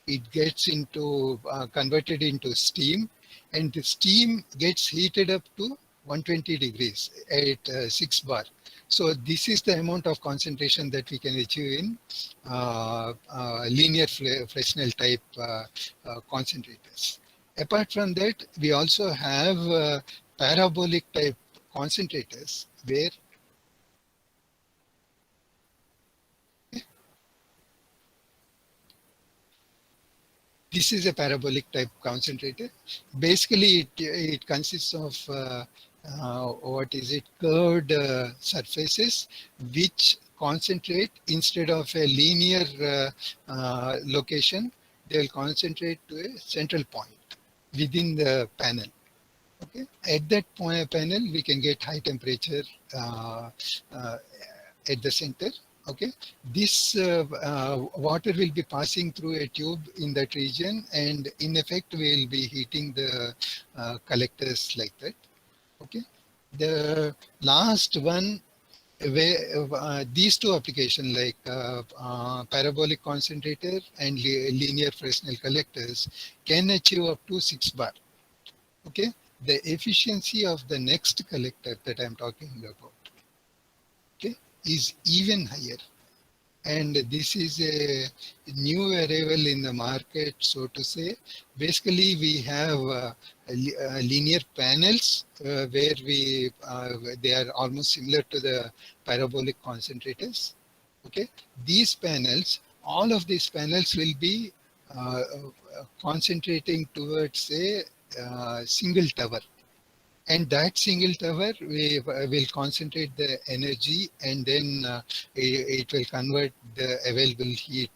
it gets into converted into steam, and the steam gets heated up to 120 degrees at 6 bar. So this is the amount of concentration that we can achieve in linear Fresnel type concentrators. Apart from that, we also have parabolic type concentrators where this is a parabolic type concentrator. Basically, it consists of what is it, curved surfaces which concentrate, instead of a linear location, they will concentrate to a central point within the panel. Okay, at that panel, we can get high temperature at the center. Okay, this water will be passing through a tube in that region, and in effect, we will be heating the collectors like that. Okay, the last one, where these two applications, like parabolic concentrator and linear Fresnel collectors, can achieve up to 6 bar. Okay, the efficiency of the next collector that I'm talking about, okay, is even higher. And this is a new arrival in the market, so to say. Basically, we have linear panels where they are almost similar to the parabolic concentrators. Okay, these panels, all of these panels will be concentrating towards a single tower. And that single tower will concentrate the energy, and then it will convert the available heat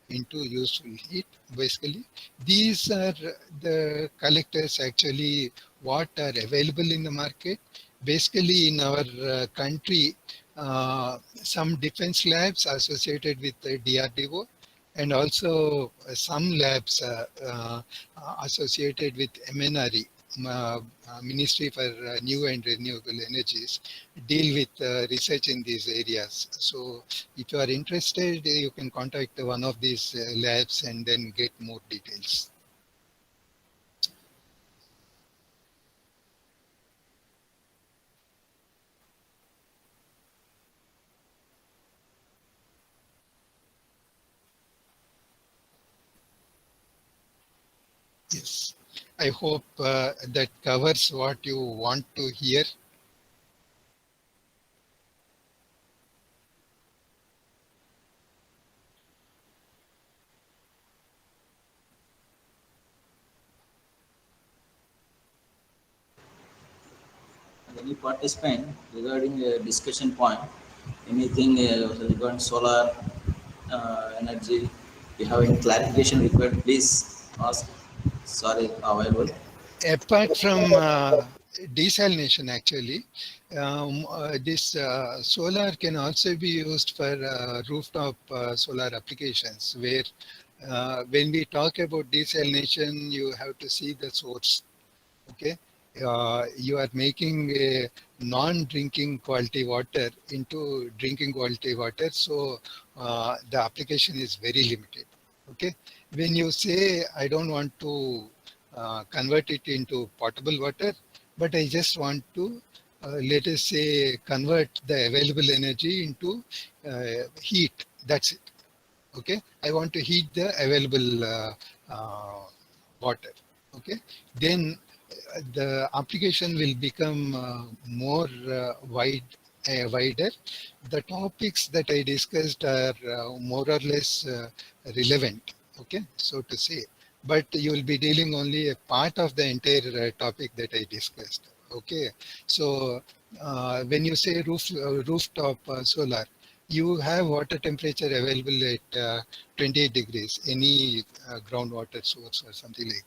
into useful heat. Basically, these are the collectors actually what are available in the market. Basically, in our country, some defense labs associated with the DRDO, and also some labs associated with MNRE, Ministry for New and Renewable Energies, deal with research in these areas. So if you are interested, you can contact one of these labs and then get more details. Yes, I hope that covers what you want to hear. any participant regarding a discussion point, anything regarding solar energy, if you have any clarification required, please ask. Sorry, available. Apart from desalination, actually, this solar can also be used for rooftop solar applications, where when we talk about desalination, you have to see the source. Okay, you are making a non-drinking quality water into drinking quality water, so the application is very limited. Okay, when you say I don't want to convert it into potable water, but I just want to let us say convert the available energy into heat. That's it. Okay, I want to heat the available water. Okay, then the application will become more wider. The topics that I discussed are more or less relevant, okay, so to say, but you will be dealing only a part of the entire topic that I discussed. Okay, so when you say rooftop solar, you have water temperature available at 28 degrees, any groundwater source or something like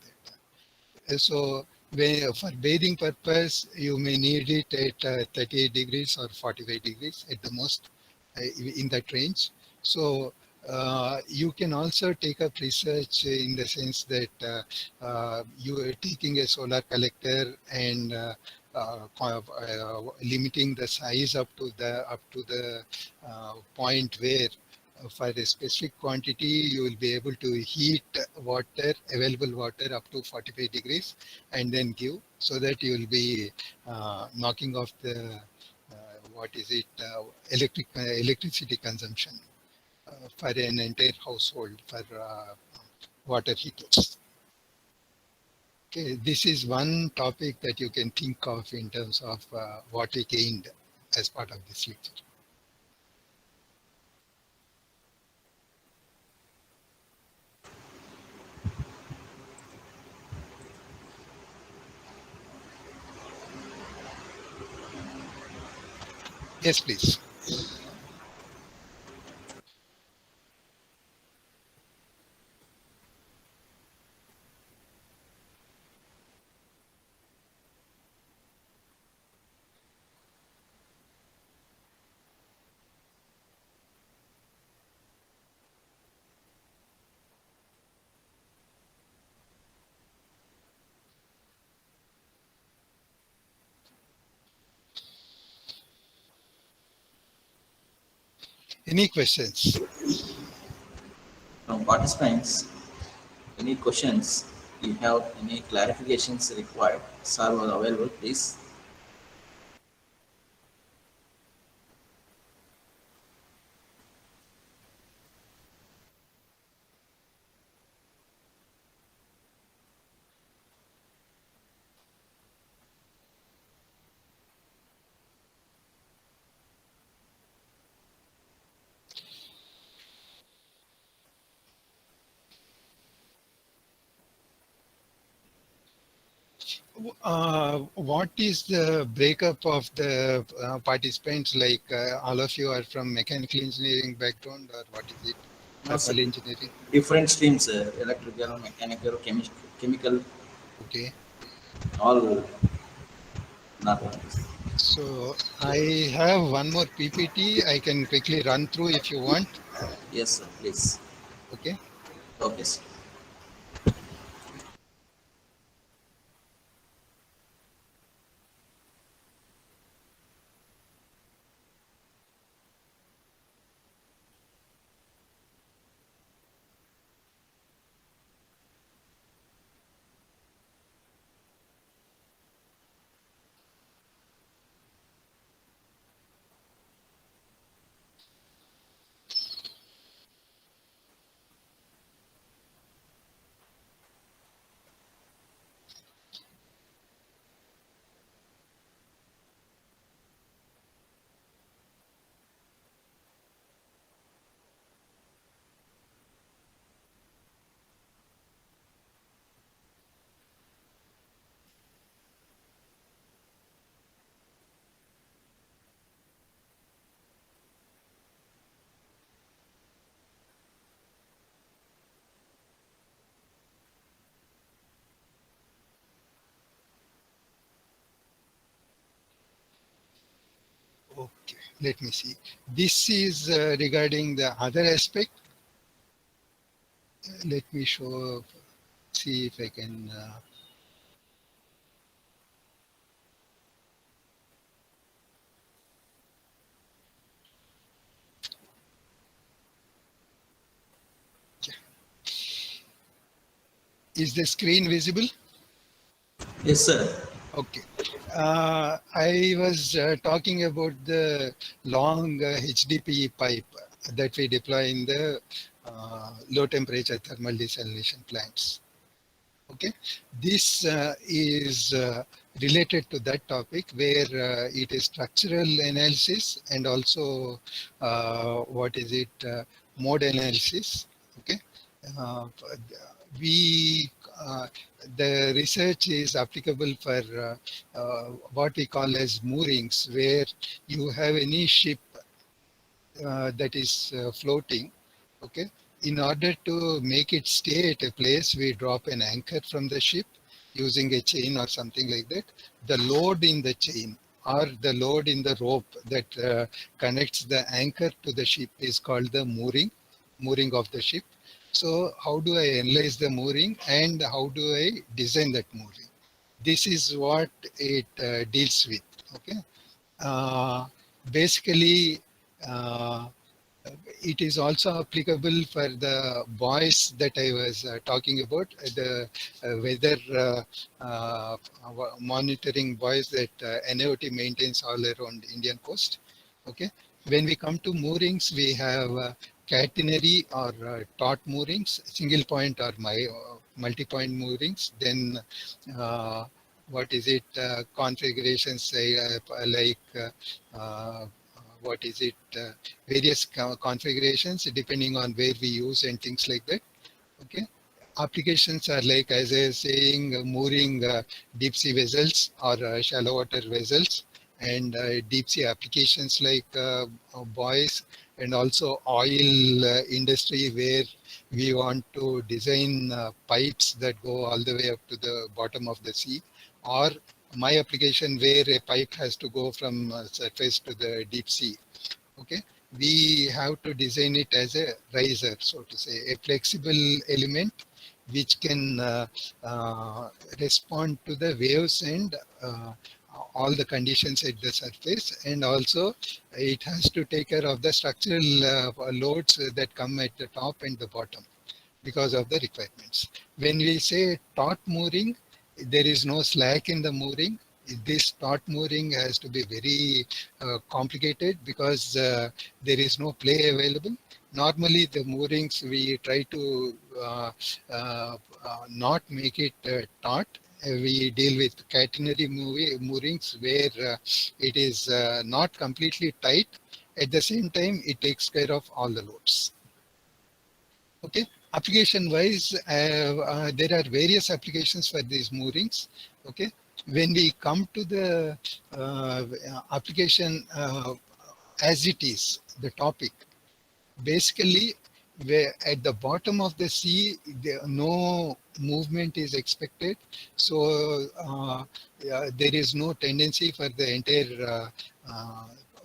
that. So for bathing purpose, you may need it at 38 degrees or 45 degrees at the most, in that range. So you can also take up research in the sense that you are taking a solar collector and limiting the size up to the point where for a specific quantity, you will be able to heat water, available water up to 45 degrees and then give, so that you will be knocking off the, electricity consumption for an entire household for water heaters. Okay, this is one topic that you can think of in terms of what we gained as part of this lecture. Yes, please. Any questions? From participants, any questions? You have any clarifications required? Sir was available, please. What is the breakup of the participants? Like all of you are from mechanical engineering background, or what is it? No, sir. Thermal engineering. Different streams, electrical, mechanical, chemical, Okay. all not like this. So I have one more PPT. I can quickly run through if you want. Yes, sir, please. Okay. Okay, sir. Okay, let me see. This is regarding the other aspect. Let me show, see if I can. Is the screen visible? Yes, sir. Okay. I was talking about the long HDPE pipe that we deploy in the low temperature thermal desalination plants. Okay. This is related to that topic where it is structural analysis and also what is it, mode analysis. Okay. Uh, we the research is applicable for what we call as moorings, where you have any ship that is floating. Okay, in order to make it stay at a place, we drop an anchor from the ship using a chain or something like that. The load in the chain or the load in the rope that connects the anchor to the ship is called the mooring of the ship. So how do I analyze the mooring and how do I design that mooring? This is what it deals with. Okay. Basically, uh, it is also applicable for the buoys that I was talking about, the weather monitoring buoys that NIOT maintains all around Indian coast. Okay, when we come to moorings, we have catenary or taut moorings, single point or multi-point moorings. Then what is it? Configurations like what is it? Various configurations depending on where we use and things like that. Okay. Applications are like, as I was saying, mooring deep sea vessels or shallow water vessels, and deep sea applications like buoys, and also oil industry where we want to design pipes that go all the way up to the bottom of the sea, or my application where a pipe has to go from surface to the deep sea. Okay, we have to design it as a riser, so to say, a flexible element which can respond to the waves and all the conditions at the surface, and also it has to take care of the structural loads that come at the top and the bottom because of the requirements. When we say taut mooring, there is no slack in the mooring. This taut mooring has to be very complicated because there is no play available. Normally, the moorings we try to not make it taut. We deal with catenary moorings where it is not completely tight. At the same time, it takes care of all the loads. Okay, application wise, there are various applications for these moorings. Okay, when we come to the application as it is, the topic, basically, where at the bottom of the sea, no movement is expected. So there is no tendency for the entire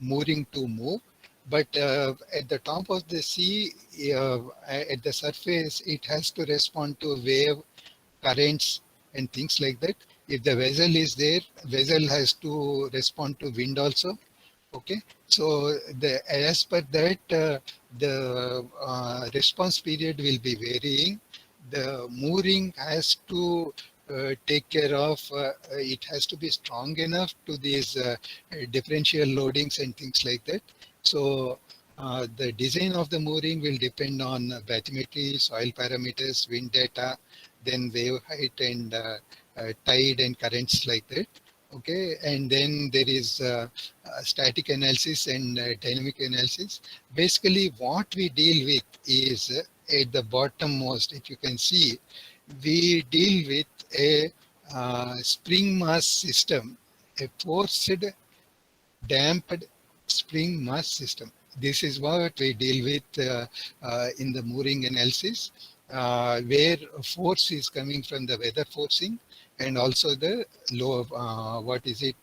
mooring to move. But at the top of the sea, at the surface, it has to respond to wave, currents, and things like that. If the vessel is there, vessel has to respond to wind also. Okay, so as per that, the response period will be varying. The mooring has to take care of, it has to be strong enough to these differential loadings and things like that. So the design of the mooring will depend on bathymetry, soil parameters, wind data, then wave height and tide and currents like that. Okay, and then there is static analysis and dynamic analysis. Basically, what we deal with is at the bottom most, if you can see, we deal with a spring mass system, a forced damped spring mass system. This is what we deal with in the mooring analysis, where force is coming from the weather forcing and also the low, what is it,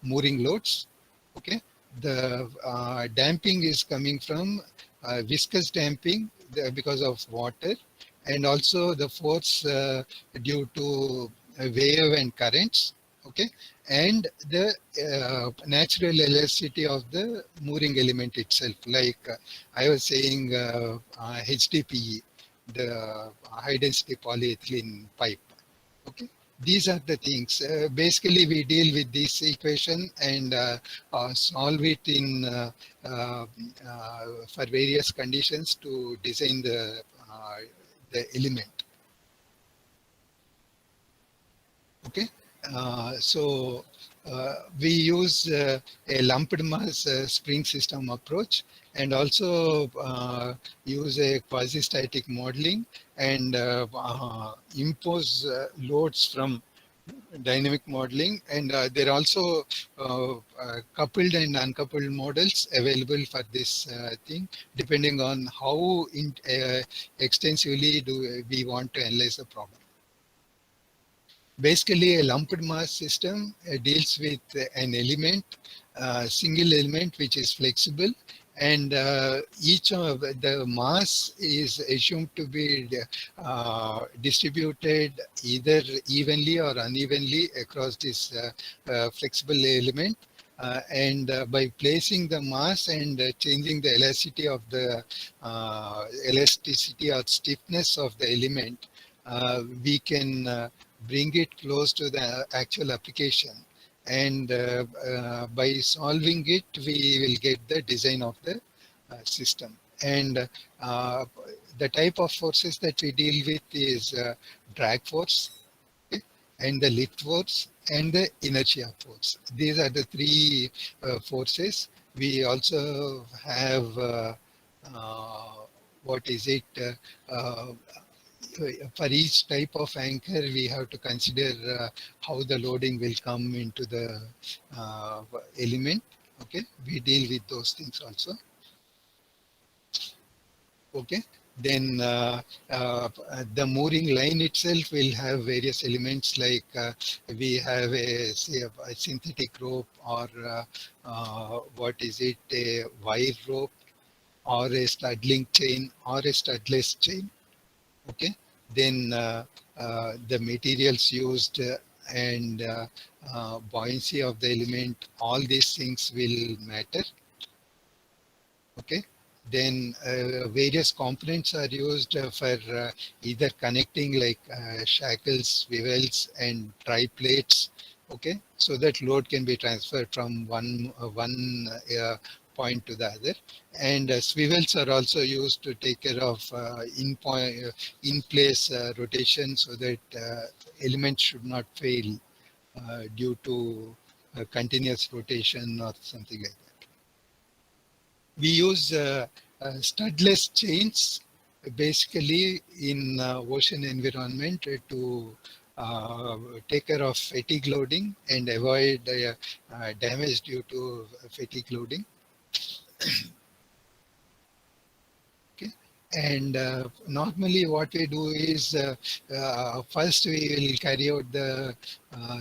mooring loads. Okay, the damping is coming from viscous damping because of water, and also the force due to wave and currents, okay, and the natural elasticity of the mooring element itself, like I was saying HDPE, the high density polyethylene pipe. Okay, these are the things. Basically, we deal with this equation and solve it in for various conditions to design the element. Okay, we use a lumped mass spring system approach, and also use a quasi-static modeling, and impose loads from dynamic modeling, and there are also coupled and uncoupled models available for this thing, depending on how extensively do we want to analyze the problem. Basically, a lumped mass system deals with an element, single element which is flexible, and each of the mass is assumed to be distributed either evenly or unevenly across this flexible element. And by placing the mass and changing the elasticity of the elasticity or stiffness of the element, we can bring it close to the actual application, and by solving it we will get the design of the system. And the type of forces that we deal with is drag force, okay, and the lift force and the inertia force. These are the three forces. We also have what is it for each type of anchor, we have to consider how the loading will come into the element. Okay, we deal with those things also. Okay, then the mooring line itself will have various elements, like we have say a synthetic rope, or what is it, a wire rope, or a stud link chain, or a studless chain. Okay, then the materials used and buoyancy of the element, all these things will matter. Okay, then various components are used for either connecting, like shackles, swivels, and tri plates. Okay, so that load can be transferred from one point to the other. And swivels are also used to take care of in place rotation, so that elements should not fail due to continuous rotation or something like that. We use studless chains basically in ocean environment to take care of fatigue loading and avoid damage due to fatigue loading. Okay, and normally what we do is first we will carry out the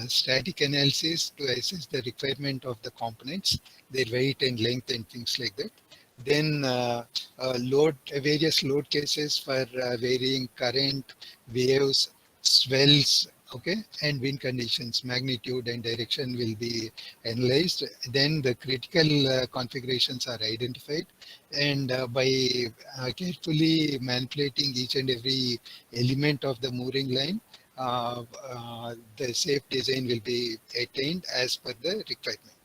static analysis to assess the requirement of the components, their weight and length and things like that. Then load various load cases for varying current, waves, swells, okay, and wind conditions, magnitude and direction will be analyzed. Then the critical configurations are identified, and by carefully manipulating each and every element of the mooring line, the safe design will be attained as per the requirement.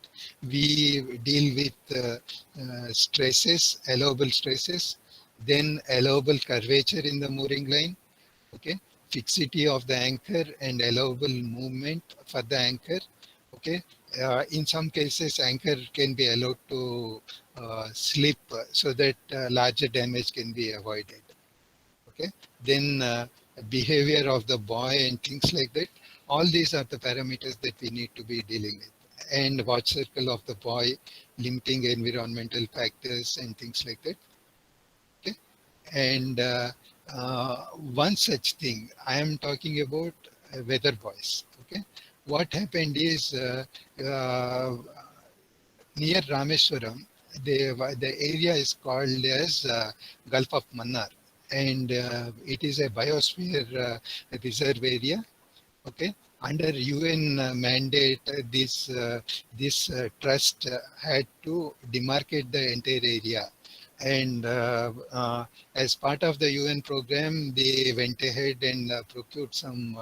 We deal with stresses, allowable stresses, then allowable curvature in the mooring line, okay, fixity of the anchor and allowable movement for the anchor, okay. In some cases, anchor can be allowed to slip so that larger damage can be avoided, okay. Then behavior of the buoy and things like that. All these are the parameters that we need to be dealing with. And watch circle of the buoy, limiting environmental factors and things like that. Okay, and one such thing I am talking about weather buoys. Okay, what happened is near Rameswaram, the area is called as Gulf of Mannar, and it is a biosphere reserve area. Okay, under UN mandate, this trust had to demarcate the entire area, and as part of the UN program, they went ahead and procured some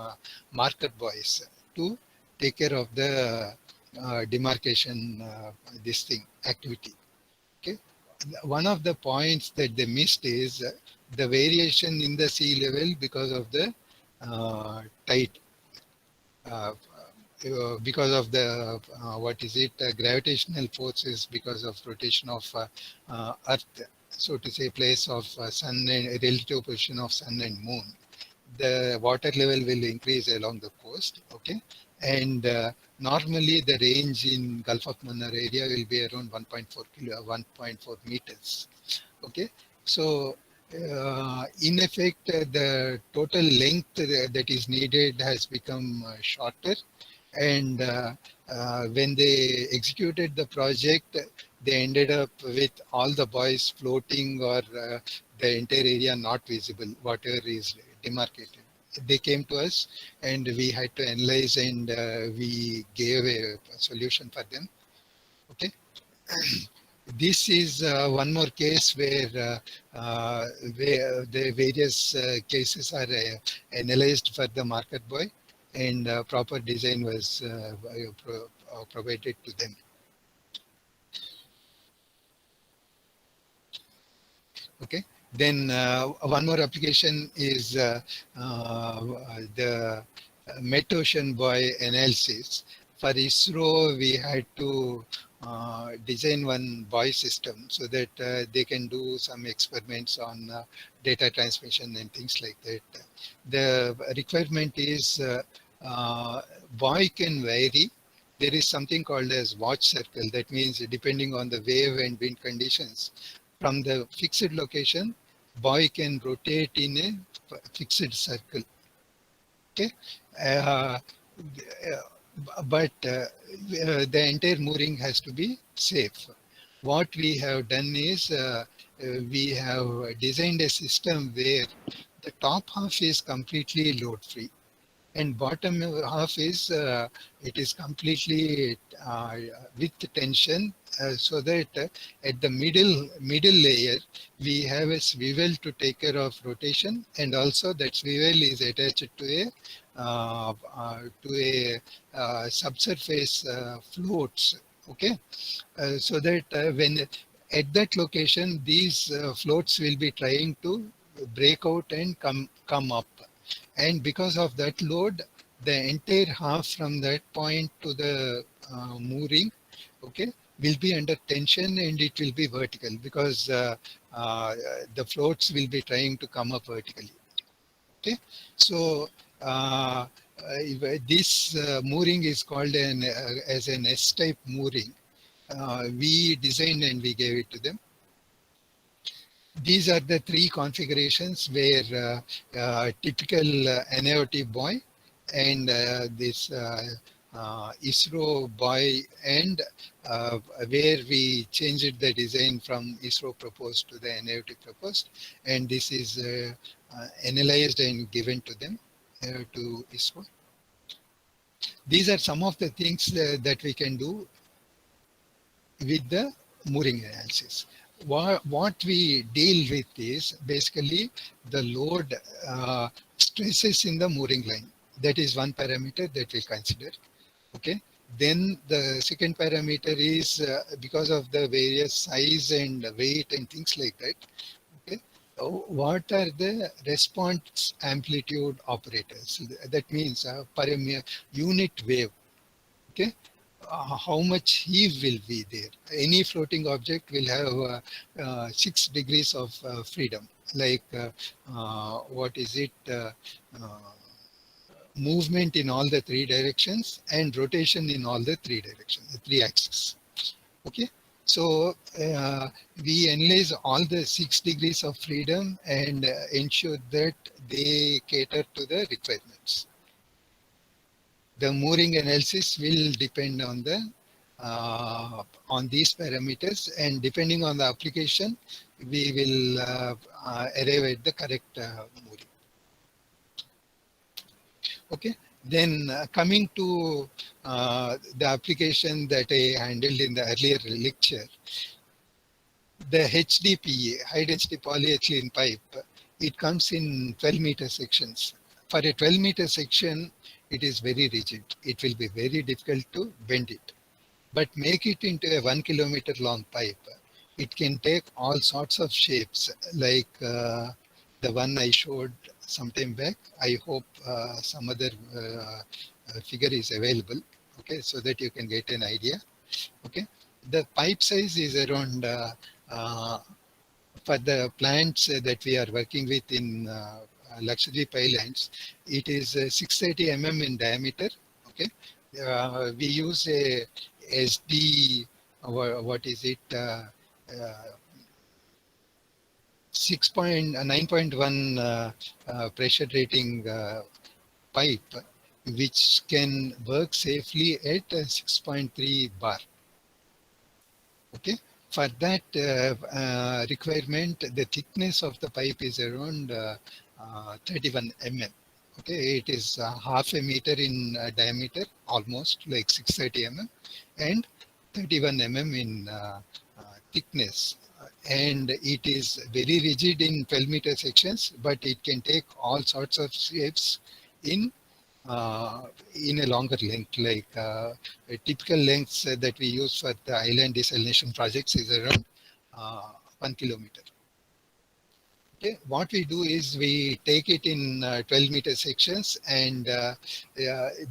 marker buoys to take care of the demarcation this thing activity. Okay, one of the points that they missed is the variation in the sea level because of the tide. Uh, because of the what is it gravitational forces, because of rotation of earth, so to say, place of sun and relative position of sun and moon, the water level will increase along the coast. Okay, and normally the range in Gulf of Mannar area will be around 1.4 meters. Okay, so in effect, the total length that is needed has become shorter, and when they executed the project, they ended up with all the buoys floating, or the entire area not visible, whatever is demarcated. They came to us and we had to analyze, and we gave a solution for them. Okay. This is one more case where the various cases are analyzed for the market buoy, and proper design was provided to them. Okay. Then one more application is the Met-Ocean buoy analysis. For ISRO, we had to design one buoy system so that they can do some experiments on data transmission and things like that. The requirement is buoy can vary. There is something called as watch circle. That means depending on the wave and wind conditions, from the fixed location, buoy can rotate in a fixed circle. Okay, but the entire mooring has to be safe. What we have done is we have designed a system where the top half is completely load free, and bottom half is it is completely with tension, so that at the middle layer we have a swivel to take care of rotation, and also that swivel is attached to a subsurface floats. Okay, so that when at that location these floats will be trying to break out and come up, and because of that load, the entire half from that point to the mooring, okay, will be under tension, and it will be vertical because the floats will be trying to come up vertically. Okay, so this mooring is called as an S-type mooring. We designed and we gave it to them. These are the three configurations where typical NIOT buoy and this ISRO buoy, and where we changed the design from ISRO proposed to the NIOT proposed, and this is analyzed and given to them, to ISRO. These are some of the things that we can do with the mooring analysis. What we deal with is basically the load stresses in the mooring line. That is one parameter that we consider. Okay. Then the second parameter is because of the various size and weight and things like that. Okay. What are the response amplitude operators? That means per unit wave. Okay. How much heave will be there. Any floating object will have 6 degrees of freedom, like what is it, movement in all the 3 directions and rotation in all the 3 directions, the 3 axes. Okay, so we analyze all the 6 degrees of freedom and ensure that they cater to the requirements. The mooring analysis will depend on the on these parameters, and depending on the application, we will arrive at the correct mooring. Okay. Then coming to the application that I handled in the earlier lecture, the HDPE, high density polyethylene pipe, it comes in 12-meter sections. For a 12-meter section, it is very rigid. It will be very difficult to bend it. But make it into a 1 kilometer long pipe. It can take all sorts of shapes, like the one I showed some time back. I hope some other figure is available, okay, so that you can get an idea. Okay, the pipe size is around for the plants that we are working with in Lakshadweep Islands, it is 630 mm in diameter. Okay, we use a SD, what is it? 9.1 pressure rating pipe, which can work safely at 6.3 bar. Okay. For that requirement, the thickness of the pipe is around 31 mm. Okay, it is half a meter in diameter, almost like 630 mm, and 31 mm in thickness. And it is very rigid in 12-meter sections, but it can take all sorts of shapes in a longer length, like a typical lengths that we use for the island desalination projects is around 1 kilometer. Okay, what we do is we take it in 12-meter sections, and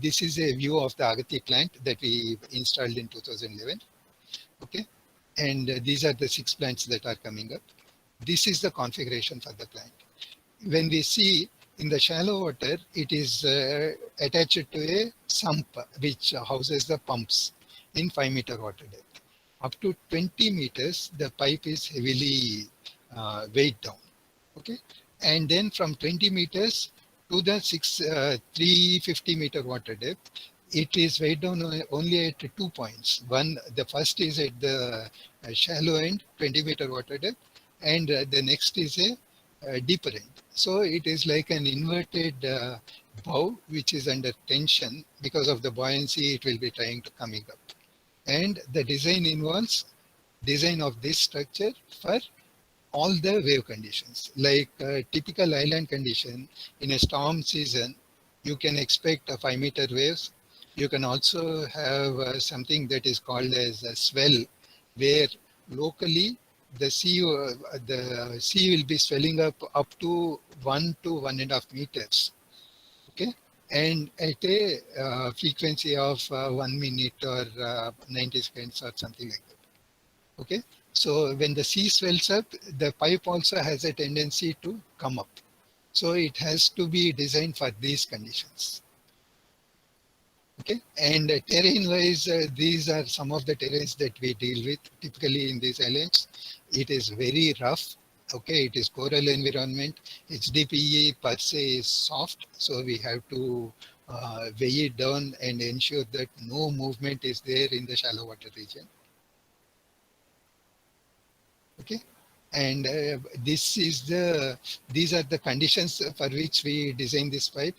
this is a view of the Agatti plant that we installed in 2011. Okay, and these are the 6 plants that are coming up. This is the configuration for the plant. When we see in the shallow water, it is attached to a sump which houses the pumps in 5-meter water depth. Up to 20 meters, the pipe is heavily weighed down. Okay, and then from 20 meters to the 350-meter water depth, it is weighed down only at 2 points. One, the first is at the shallow end, 20-meter water depth, and the next is a deeper end. So it is like an inverted bow, which is under tension because of the buoyancy it will be trying to coming up. And the design involves design of this structure for all the wave conditions. Like typical island condition in a storm season, you can expect a 5-meter waves. You can also have something that is called as a swell, where locally the sea will be swelling up to 1 to 1.5 meters. Okay, and at a frequency of 1 minute or 90 seconds or something like that. Okay, so when the sea swells up, the pipe also has a tendency to come up. So it has to be designed for these conditions. Okay, and terrain wise, these are some of the terrains that we deal with typically in these islands. It is very rough. Okay, it is coral environment. HDPE per se is soft, so we have to weigh it down and ensure that no movement is there in the shallow water region. Okay, and these are the conditions for which we design this pipe: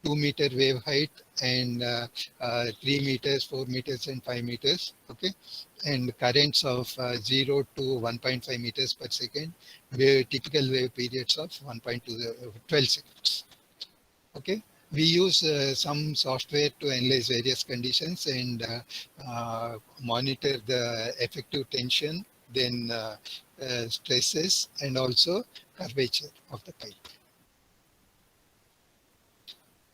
2-meter wave height and 3 meters, 4 meters, and 5 meters. Okay, and currents of 0 to 1.5 meters per second. Typical wave periods of 1.2 12 seconds. Okay, we use some software to analyze various conditions and monitor the effective tension, then stresses, and also curvature of the pipe.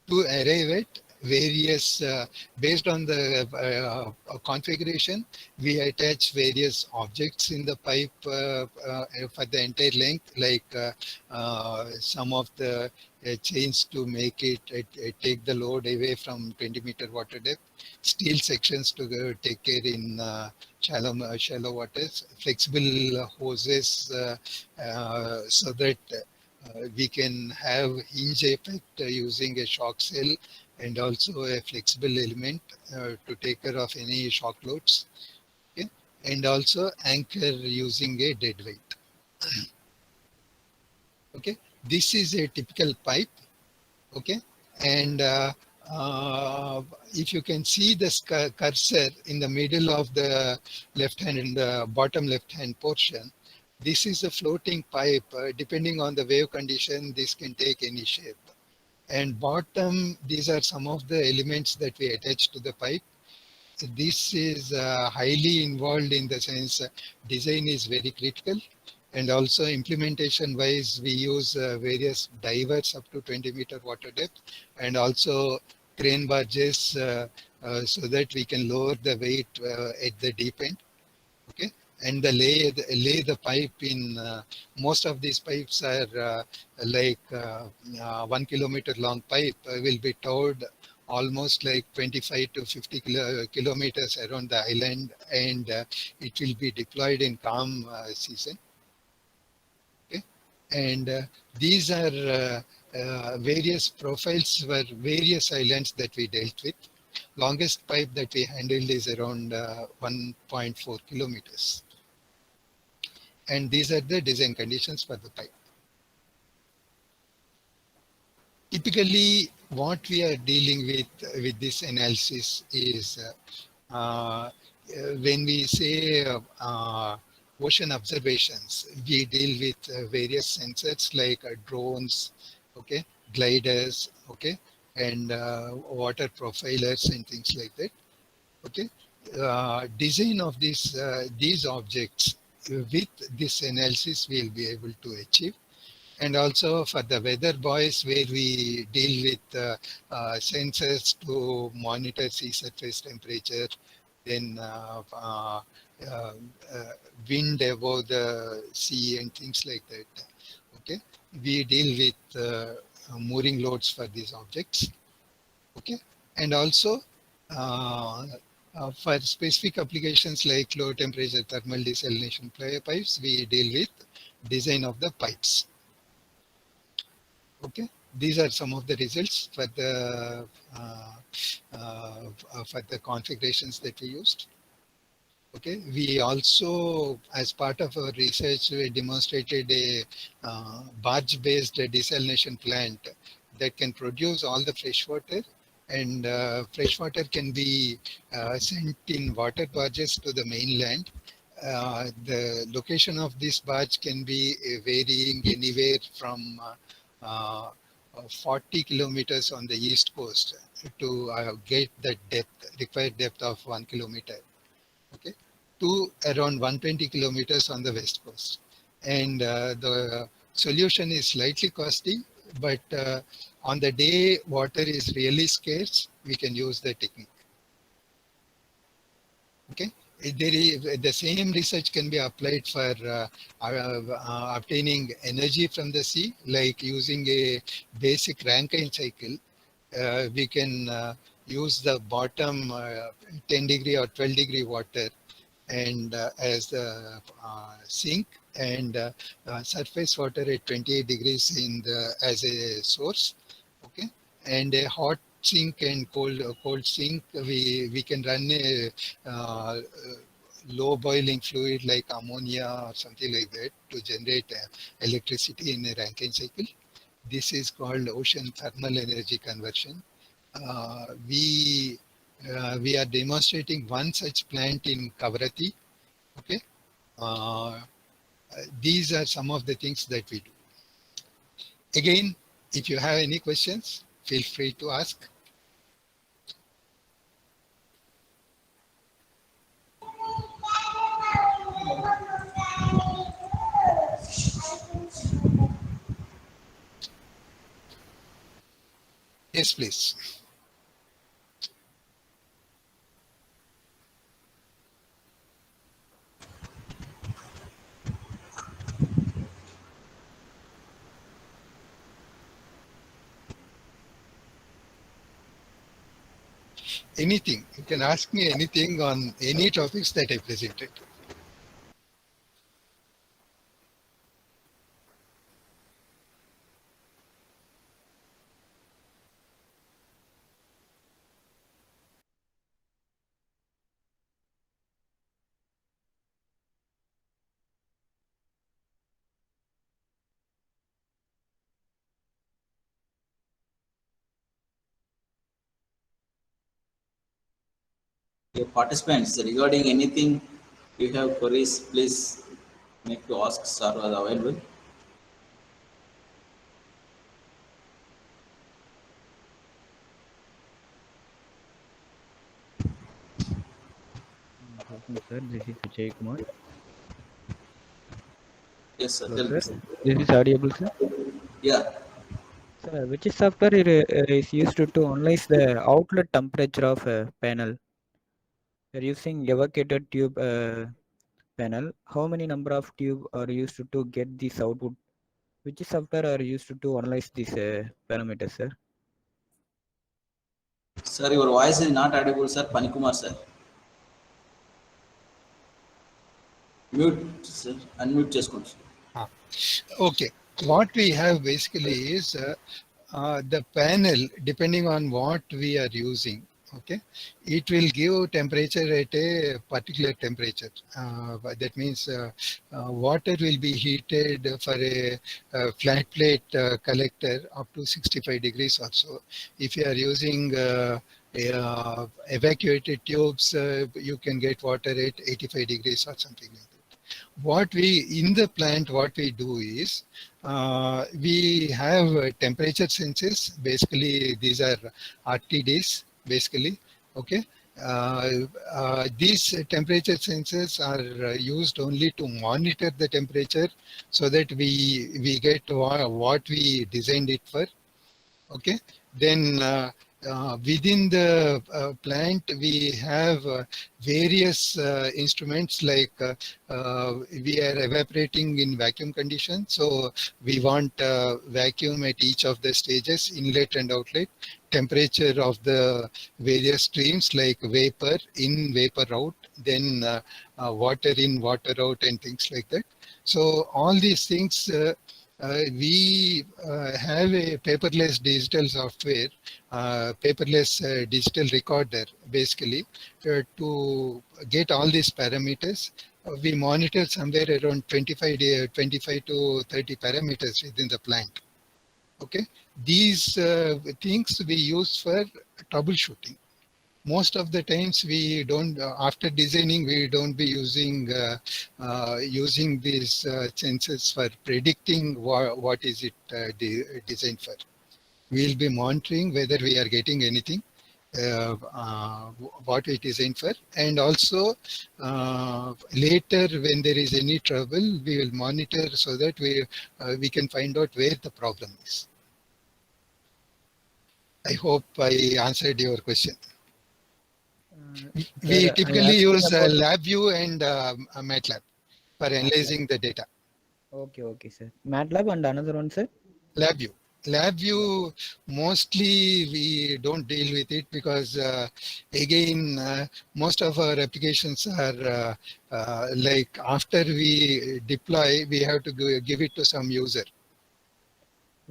To arrive at various, based on the configuration, we attach various objects in the pipe for the entire length, like some of the chains to make it take the load away from 20-meter water depth, steel sections to take care in shallow waters, flexible hoses so that we can have hinge effect using a shock cell and also a flexible element to take care of any shock loads. Okay, and also anchor using a dead weight. Okay, this is a typical pipe. Okay, and if you can see this cursor in the middle of the left hand, in the bottom left hand portion, this is a floating pipe. Depending on the wave condition, this can take any shape. And bottom, these are some of the elements that we attach to the pipe. This is highly involved in the sense design is very critical, and also implementation wise we use various divers up to 20-meter water depth, and also crane barges so that we can lower the weight at the deep end. Okay, and lay the pipe in most of these pipes are like 1 kilometer long pipe will be towed almost like 25 to 50 kilometers around the island, and it will be deployed in calm season. Okay, and these are various profiles for various islands that we dealt with. Longest pipe that we handled is around 1.4 kilometers. And these are the design conditions for the pipe. Typically, what we are dealing with this analysis is when we say ocean observations, we deal with various sensors like drones, okay, gliders, okay, and water profilers and things like that. Okay, design of these objects with this analysis we'll be able to achieve. And also for the weather buoys, where we deal with sensors to monitor sea surface temperature, then wind above the sea and things like that. Okay, we deal with mooring loads for these objects. Okay, and also for specific applications like low temperature thermal desalination pipes, we deal with design of the pipes. Okay, these are some of the results for the configurations that we used. Okay, we also, as part of our research, we demonstrated a barge-based desalination plant that can produce all the fresh water, and fresh water can be sent in water barges to the mainland. The location of this barge can be varying anywhere from 40 kilometers on the east coast to get the required depth of 1 kilometer. Okay, to around 120 kilometers on the west coast. And the solution is slightly costly, but on the day water is really scarce, we can use the technique. Okay, the same research can be applied for obtaining energy from the sea, like using a basic Rankine cycle. We can use the bottom 10 degree or 12 degree water and as the sink, and surface water at 28 degrees as a source. Okay, and a hot sink and cold sink, we can run a low boiling fluid like ammonia or something like that to generate electricity in a Rankine cycle. This is called ocean thermal energy conversion. We are demonstrating one such plant in Kavarati. Okay, these are some of the things that we do. Again, if you have any questions, feel free to ask. Yes, please. Anything. You can ask me anything on any topics that I presented. Your participants, regarding anything you have queries, please make to ask, sir was available. Hello, sir. This is Vijay Kumar. Yes, sir. Hello, Tell me, sir. sir. This is audible, sir. Yeah. Sir, which software is used to analyze the outlet temperature of a panel? We're using evacuated tube panel. How many number of tube are used to get this output? Which software are used to analyze these parameters, sir? Sir, your voice is not audible, sir. Panikumar, sir. Mute, sir. Unmute చేసుకోండి. Okay. What we have basically is the panel, depending on what we are using, okay, it will give temperature at a particular temperature. That means water will be heated for a flat plate collector up to 65 degrees or so. If you are using evacuated tubes, you can get water at 85 degrees or something like that. What we in the plant, what we do is we have temperature sensors. Basically, these are RTDs. Basically, okay. These temperature sensors are used only to monitor the temperature, so that we get what we designed it for. Okay, then within the plant we have various instruments, like we are evaporating in vacuum conditions, so we want vacuum at each of the stages, inlet and outlet, temperature of the various streams like vapor in, vapor out, then water in, water out, and things like that. So all these things we have a paperless digital software, paperless digital recorder, basically, to get all these parameters. We monitor somewhere around 25 to 30 parameters within the plant. Okay, these things we use for troubleshooting. Most of the times we don't, after designing, we don't be using using these sensors for predicting what is it designed for. We'll be monitoring whether we are getting anything, what it is designed for, and also later when there is any trouble, we will monitor so that we can find out where the problem is. I hope I answered your question. We Sir, I typically asking use about. LabVIEW and MATLAB for analyzing the data. Okay, sir. MATLAB and another one, sir. LabVIEW. LabVIEW, mostly we don't deal with it because again, most of our applications are like after we deploy, we have to give it to some user.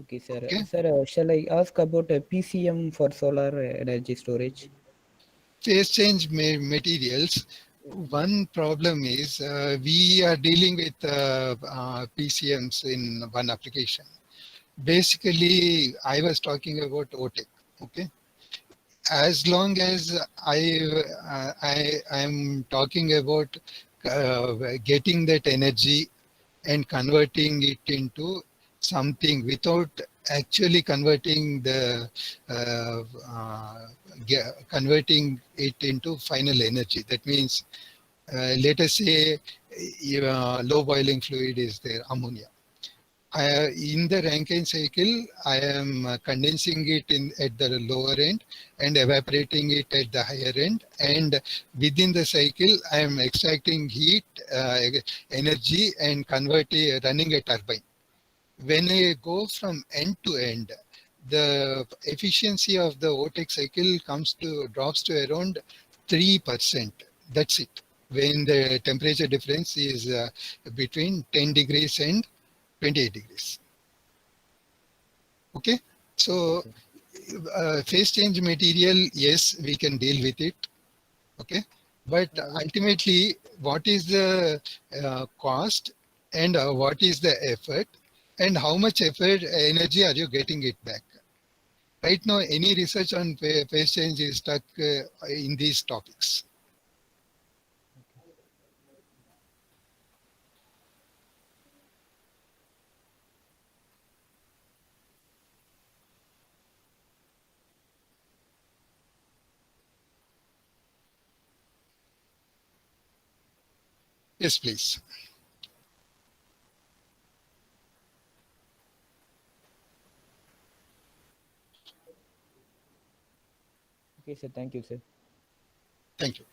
Okay, sir. Okay. Sir, shall I ask about a PCM for solar energy storage? Phase change materials. One problem is we are dealing with PCMs in one application. Basically, I was talking about OTEC. Okay, as long as I am talking about getting that energy and converting it into something without actually converting the converting it into final energy. That means, let us say, low boiling fluid is there, ammonia. In the Rankine cycle, I am condensing it at the lower end and evaporating it at the higher end. And within the cycle, I am extracting heat, energy, and running a turbine. When I go from end to end, the efficiency of the OTEC cycle drops to around 3%. That's it. When the temperature difference is between 10 degrees and 28 degrees. Okay, so phase change material, yes, we can deal with it. Okay, but ultimately, what is the cost and what is the effort and how much effort, energy are you getting it back? Right now, any research on phase change is stuck in these topics. Yes, please. Okay, sir. Thank you, sir. Thank you.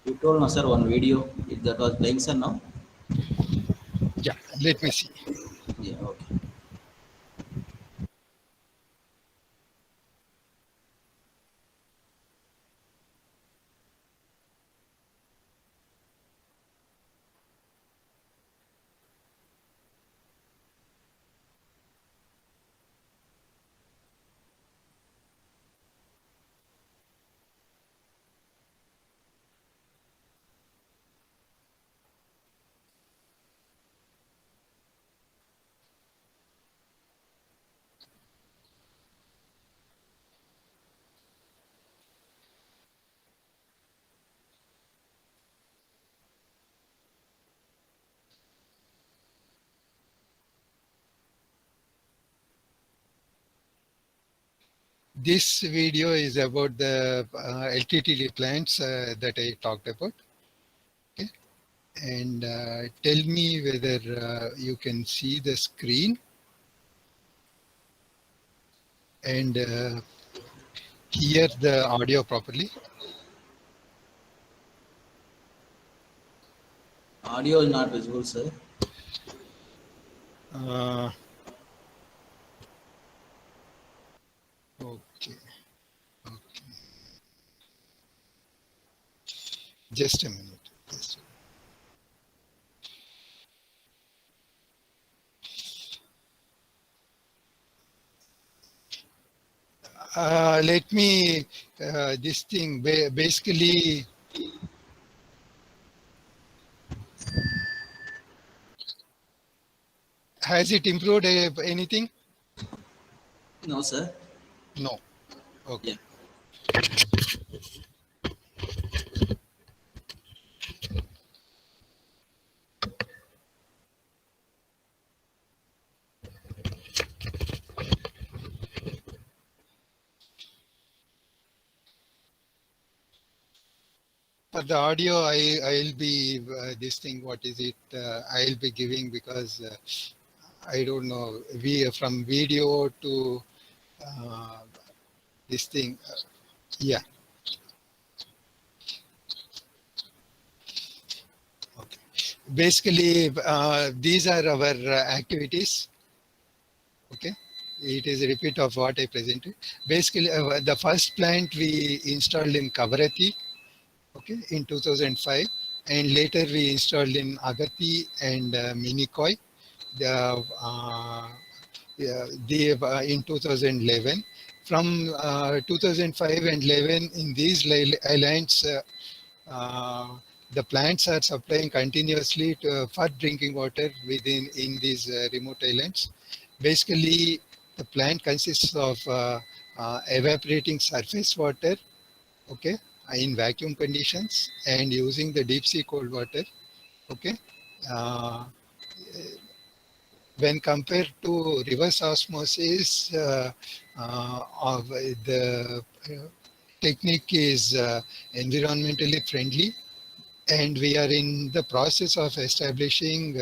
You told no, sir, one video if that was playing, sir, now? Yeah, let me see. Yeah, okay. This video is about the LTTD plants that I talked about. Okay. And tell me whether you can see the screen and hear the audio properly. Audio is not visible, sir. Okay. Okay. Just a minute. Just a minute. Let me, this thing, basically, has it improved anything? No, sir. No. Okay. Yeah. For the audio, I'll be, this thing, what is it? I'll be giving because I don't know, from video to this thing. Yeah. Okay. Basically, these are our activities. Okay. It is a repeat of what I presented. Basically, the first plant we installed in Kavaratti, okay, in 2005, and later we installed in Agatti and Minikoi. In 2011. From 2005 and 11, in these islands, the plants are supplying continuously for drinking water in these remote islands. Basically, the plant consists of evaporating surface water, okay, in vacuum conditions, and using the deep sea cold water, okay. Uh, when compared to reverse osmosis, of the technique is environmentally friendly, and we are in the process of establishing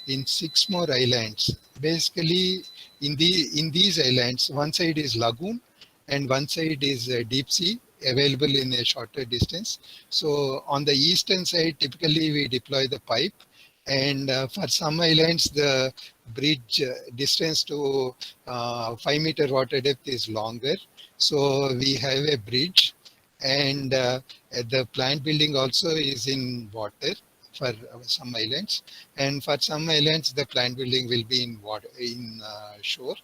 in 6 more islands. Basically, in these islands, one side is lagoon and one side is deep sea, available in a shorter distance. So on the eastern side, typically we deploy the pipe, and for some islands, the bridge distance to 5-meter water depth is longer. So we have a bridge, and the plant building also is in water for some islands, and for some islands the plant building will be in water, in shore.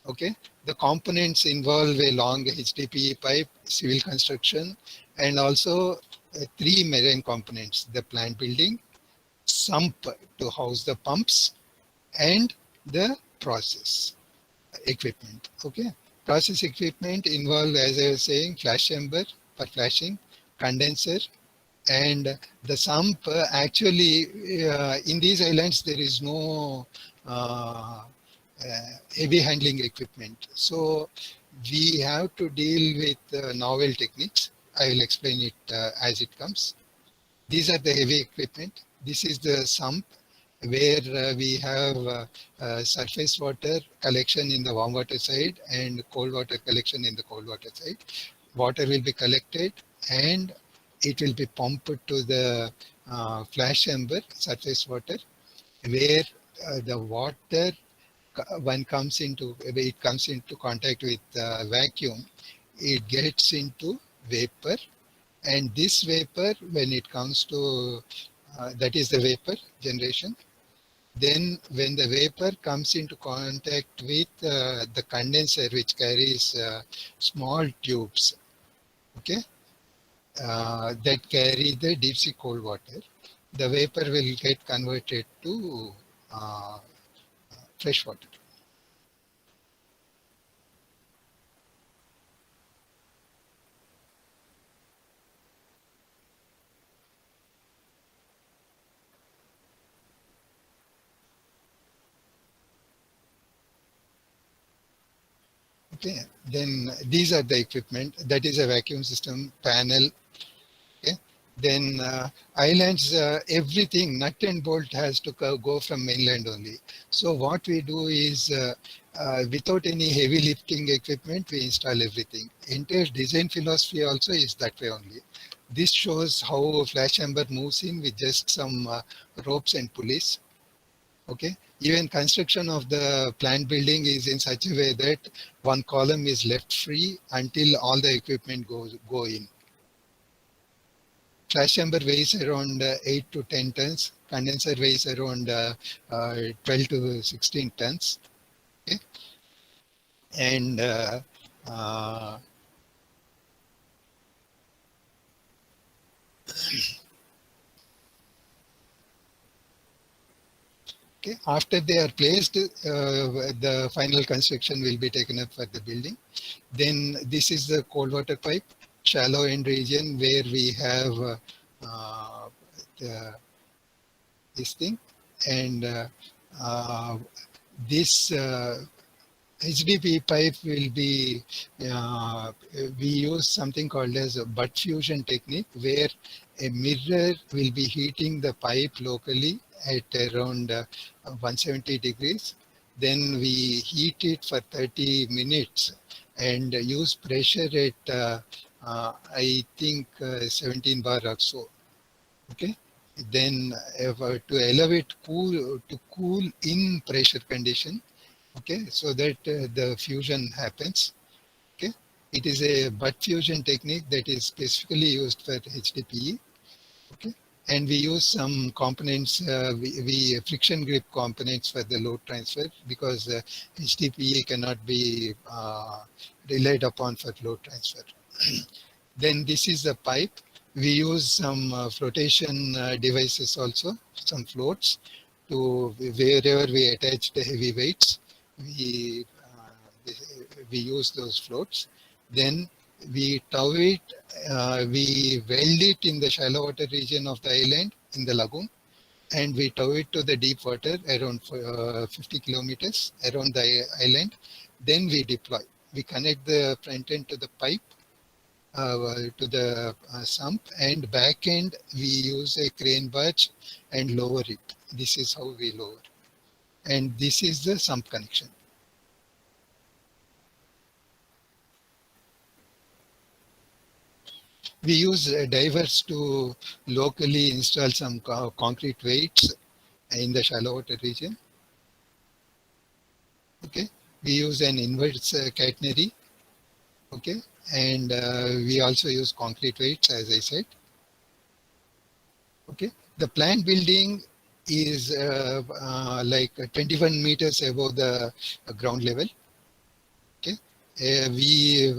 Okay, the components involve a long HDPE pipe, civil construction, and also 3 marine components: the plant building, sump to house the pumps, and the process equipment. Okay, process equipment involve, as I was saying, flash chamber for flashing, condenser, and the sump. Actually, in these islands there is no heavy handling equipment, so we have to deal with novel techniques. I will explain it as it comes. These are the heavy equipment. This is the sump where we have surface water collection in the warm water side and cold water collection in the cold water side. Water will be collected and it will be pumped to the flash chamber, surface water, where the water when it comes into contact with vacuum, it gets into vapor, and this vapor, when it comes to that is the vapor generation. Then when the vapor comes into contact with the condenser, which carries small tubes, okay, that carry the deep sea cold water, the vapor will get converted to fresh water. Okay, then these are the equipment. That is a vacuum system panel. Okay, then islands, everything nut and bolt has to go from mainland only. So what we do is without any heavy lifting equipment, we install everything. Entire design philosophy also is that way only. This shows how flash chamber moves in with just some ropes and pulleys. Okay, even construction of the plant building is in such a way that one column is left free until all the equipment go in. Flash chamber weighs around 8 to 10 tons. Condenser weighs around 12 to 16 tons. Okay, and okay, after they are placed, the final construction will be taken up for the building. Then this is the cold water pipe, shallow end region where we have this thing, and this HDPE pipe will be, we use something called as a butt fusion technique, where a mirror will be heating the pipe locally at around 170 degrees. Then we heat it for 30 minutes and use pressure at, I think, 17 bar or so. Okay. Then to allow it to cool in pressure condition, okay, so that the fusion happens. Okay, it is a butt fusion technique that is specifically used for HDPE. Okay, and we use some components, we friction grip components for the load transfer, because HDPE cannot be relied upon for load transfer. Then this is the pipe. We use some flotation devices also, some floats, to wherever we attach the heavy weights, we use those floats. Then we tow it, we weld it in the shallow water region of the island in the lagoon, and we tow it to the deep water around 50 kilometers around the island. Then we deploy. We connect the front end to the pipe, to the sump, and back end we use a crane barge and lower it. This is how we lower. And this is the sump connection. We use divers to locally install some concrete weights in the shallow water region. Okay, we use an inverse catenary. Okay, and we also use concrete weights, as I said. Okay, the plant building is like 21 meters above the ground level. Okay, we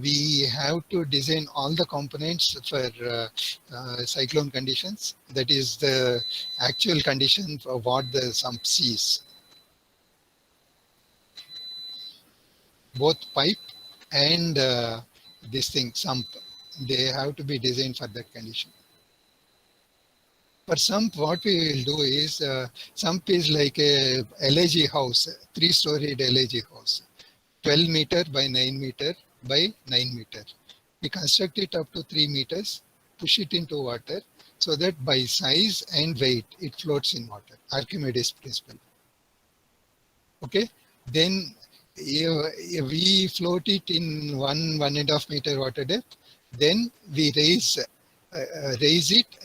we have to design all the components for cyclone conditions. That is the actual condition for what the sump sees. Both pipe and this thing, sump, they have to be designed for that condition. For sump, what we will do is, sump is like a LIG house, 3-storied LIG house, 12 meter by 9 meter by 9 meter. We construct it up to 3 meters, push it into water, so that by size and weight, it floats in water. Archimedes principle. Okay, then if we float it in 1.5 meter water depth, then we raise it.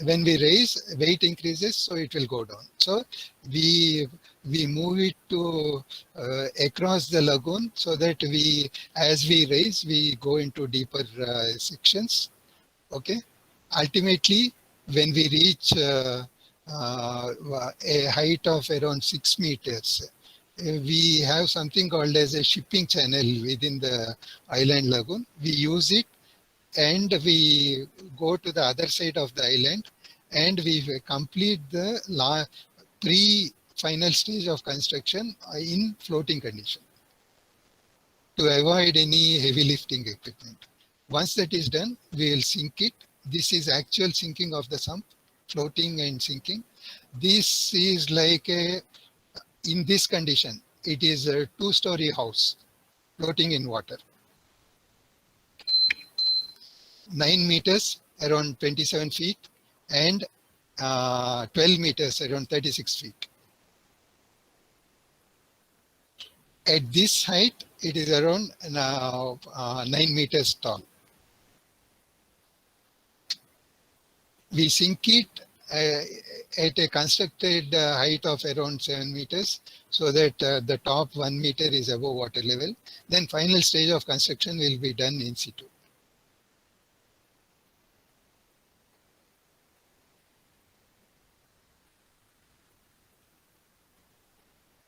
When we raise, weight increases, so it will go down. So we move it to across the lagoon, so that as we raise, we go into deeper sections. Okay, ultimately, when we reach a height of around 6 meters, we have something called as a shipping channel within the island lagoon. We use it, and we go to the other side of the island, and we complete the pre-final stage of construction in floating condition to avoid any heavy lifting equipment. Once that is done, we will sink it. This is actual sinking of the sump, floating and sinking. This is like in this condition, it is a 2-story house floating in water. 9 meters, around 27 feet, and 12 meters, around 36 feet. At this height, it is around 9 meters tall. We sink it at a constructed height of around 7 meters, so that the top 1 meter is above water level. Then final stage of construction will be done in situ.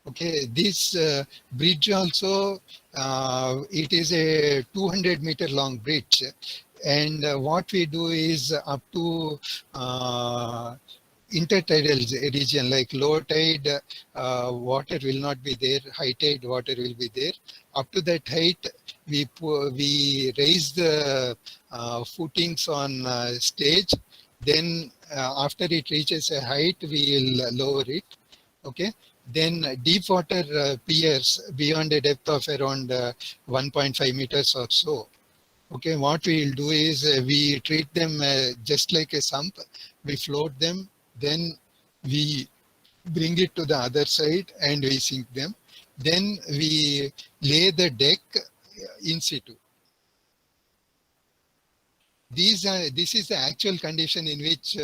Okay, this bridge also, it is a 200-meter long bridge. And what we do is up to intertidal region, like low tide, water will not be there, high tide, water will be there. Up to that height, we raise the footings on stage. Then after it reaches a height, we will lower it. Okay. Then deep water piers beyond a depth of around 1.5 meters or so. Okay, what we will do is we treat them just like a sump. We float them, then we bring it to the other side and we sink them. Then we lay the deck in situ. This is the actual condition in which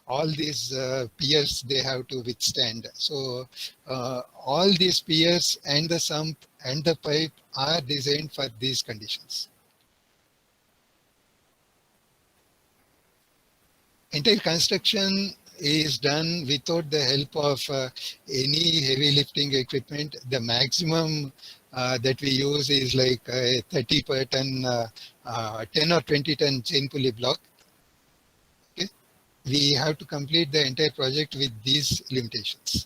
all these piers they have to withstand. So all these piers and the sump and the pipe are designed for these conditions. Entire construction is done without the help of any heavy lifting equipment. The maximum that we use is like a 30 per ton, 10 or 20 ton chain pulley block. Okay, we have to complete the entire project with these limitations.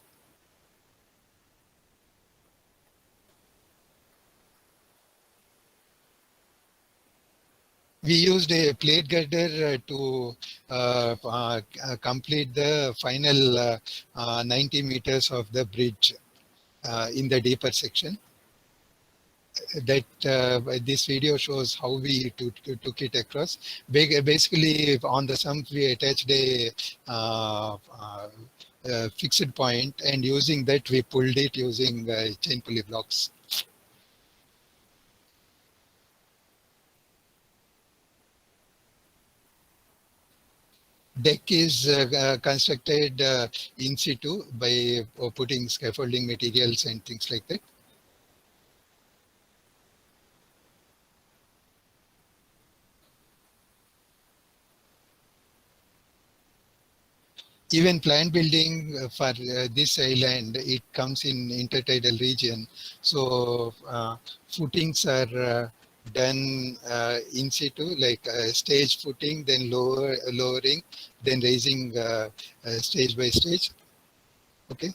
We used a plate girder to complete the final 90 meters of the bridge in the deeper section. That this video shows how we took it across. Basically, on the sump, we attached a fixed point, and using that, we pulled it using chain pulley blocks. Deck is constructed in situ by putting scaffolding materials and things like that. Even plant building for this island, it comes in intertidal region. So footings are done in situ, like stage footing, then lowering, then raising stage by stage. Okay.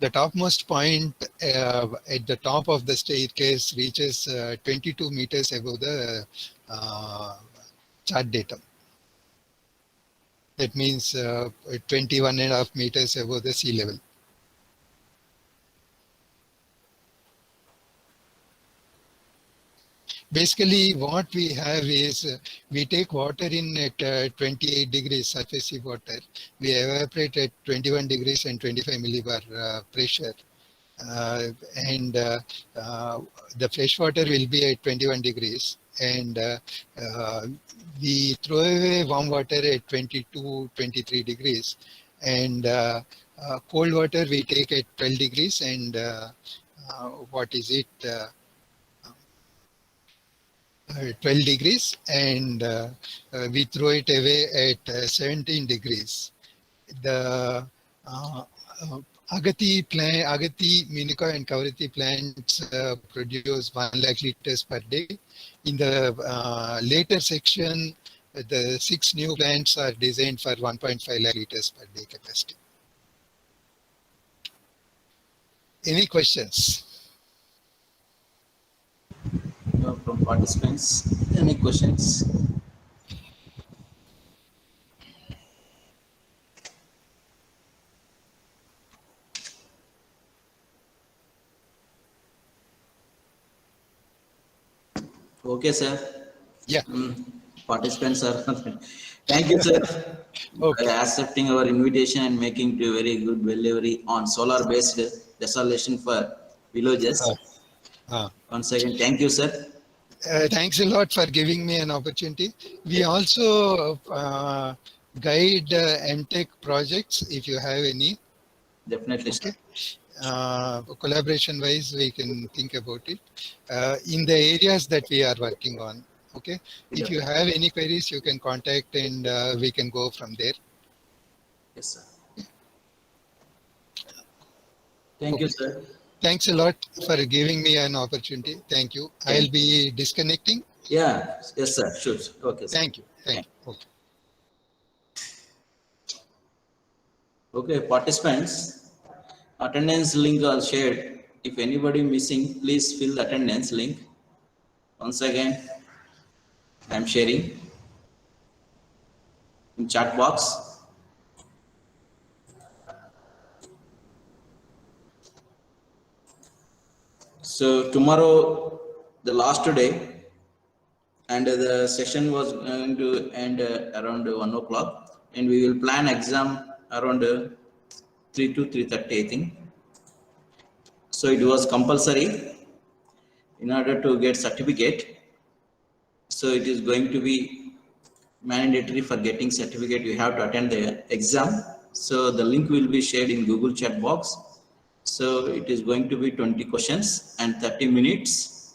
The topmost point at the top of the staircase reaches 22 meters above the chart datum. That means 21.5 meters above the sea level. Basically, what we have is we take water in at 28 degrees surface sea water. We evaporate at 21 degrees and 25 millibar pressure. And the fresh water will be at 21 degrees. And we throw away warm water at 22, 23 degrees. And cold water we take at 12 degrees. And what is it? 12 degrees, and we throw it away at 17 degrees. The Agati, Minika and Kavarati plants produce 1 lakh liters per day. In the later section, the 6 new plants are designed for 1.5 lakh liters per day capacity. Any questions? From participants, any questions? Okay, sir. Yeah. Participants are. Thank you, sir, Okay. for accepting our invitation and making a very good delivery on solar-based desalination for villages. Once again, thank you, sir. Thanks a lot for giving me an opportunity. We also guide MTech projects if you have any. Definitely, sir. Collaboration wise, we can think about it in the areas that we are working on. Okay. If you have any queries, you can contact and we can go from there. Yes, sir. Thank you, sir. Thanks a lot for giving me an opportunity. Thank you. I'll be disconnecting. Yeah. Yes, sir. Sure. Okay, sir. Thank you. Thank you. Okay. Okay, participants, attendance link are shared. If anybody missing, please fill the attendance link. Once again, I'm sharing in chat box. So tomorrow, the last day, and the session was going to end around 1 o'clock, and we will plan exam around 3 to 3:30, I think. So it was compulsory in order to get certificate. So it is going to be mandatory for getting certificate. You have to attend the exam. So the link will be shared in Google chat box. So it is going to be 20 questions and 30 minutes.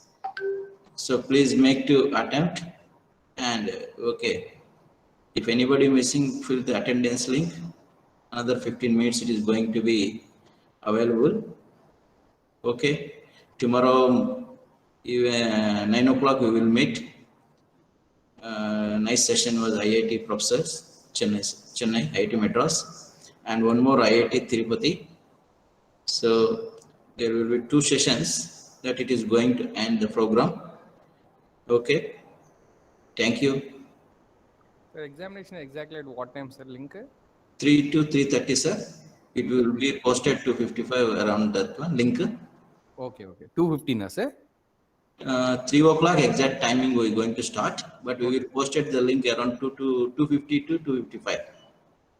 So please make to attempt. And okay, if anybody missing, fill the attendance link. Another 15 minutes it is going to be available. Okay, tomorrow 9 o'clock we will meet. Nice session was IIT professors, Chennai, IIT Madras, and one more IIT Tirupati. So there will be 2 sessions that it is going to end the program. Okay, thank you. Sir, examination exactly at what time, sir? Link? 3 to 3:30, sir. It will be posted to 55 around that one link. Okay. 2:15, sir? 3 o'clock exact timing we are going to start, but we will posted the link around 2:50 to 2:55.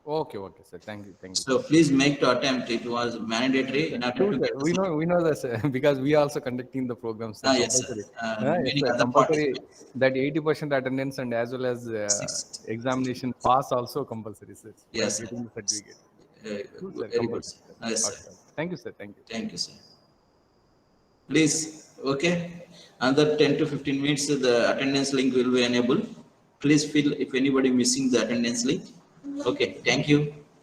Okay, sir. Thank you. So please make to attempt. It was mandatory. In order to get We know that, sir, because we are also conducting the program, sir. yes, sir. Many It's other compulsory participants. that 80% attendance and as well as examination pass also compulsory, sir. Yes, sir. Getting the certificate. Good, sir. Very good. Compulsory. Yes, Okay, sir. Thank you, sir. Thank you. Thank you, sir. Please, okay. Another 10 to 15 minutes, the attendance link will be enabled. Please fill if anybody missing the attendance link. Okay, thank you.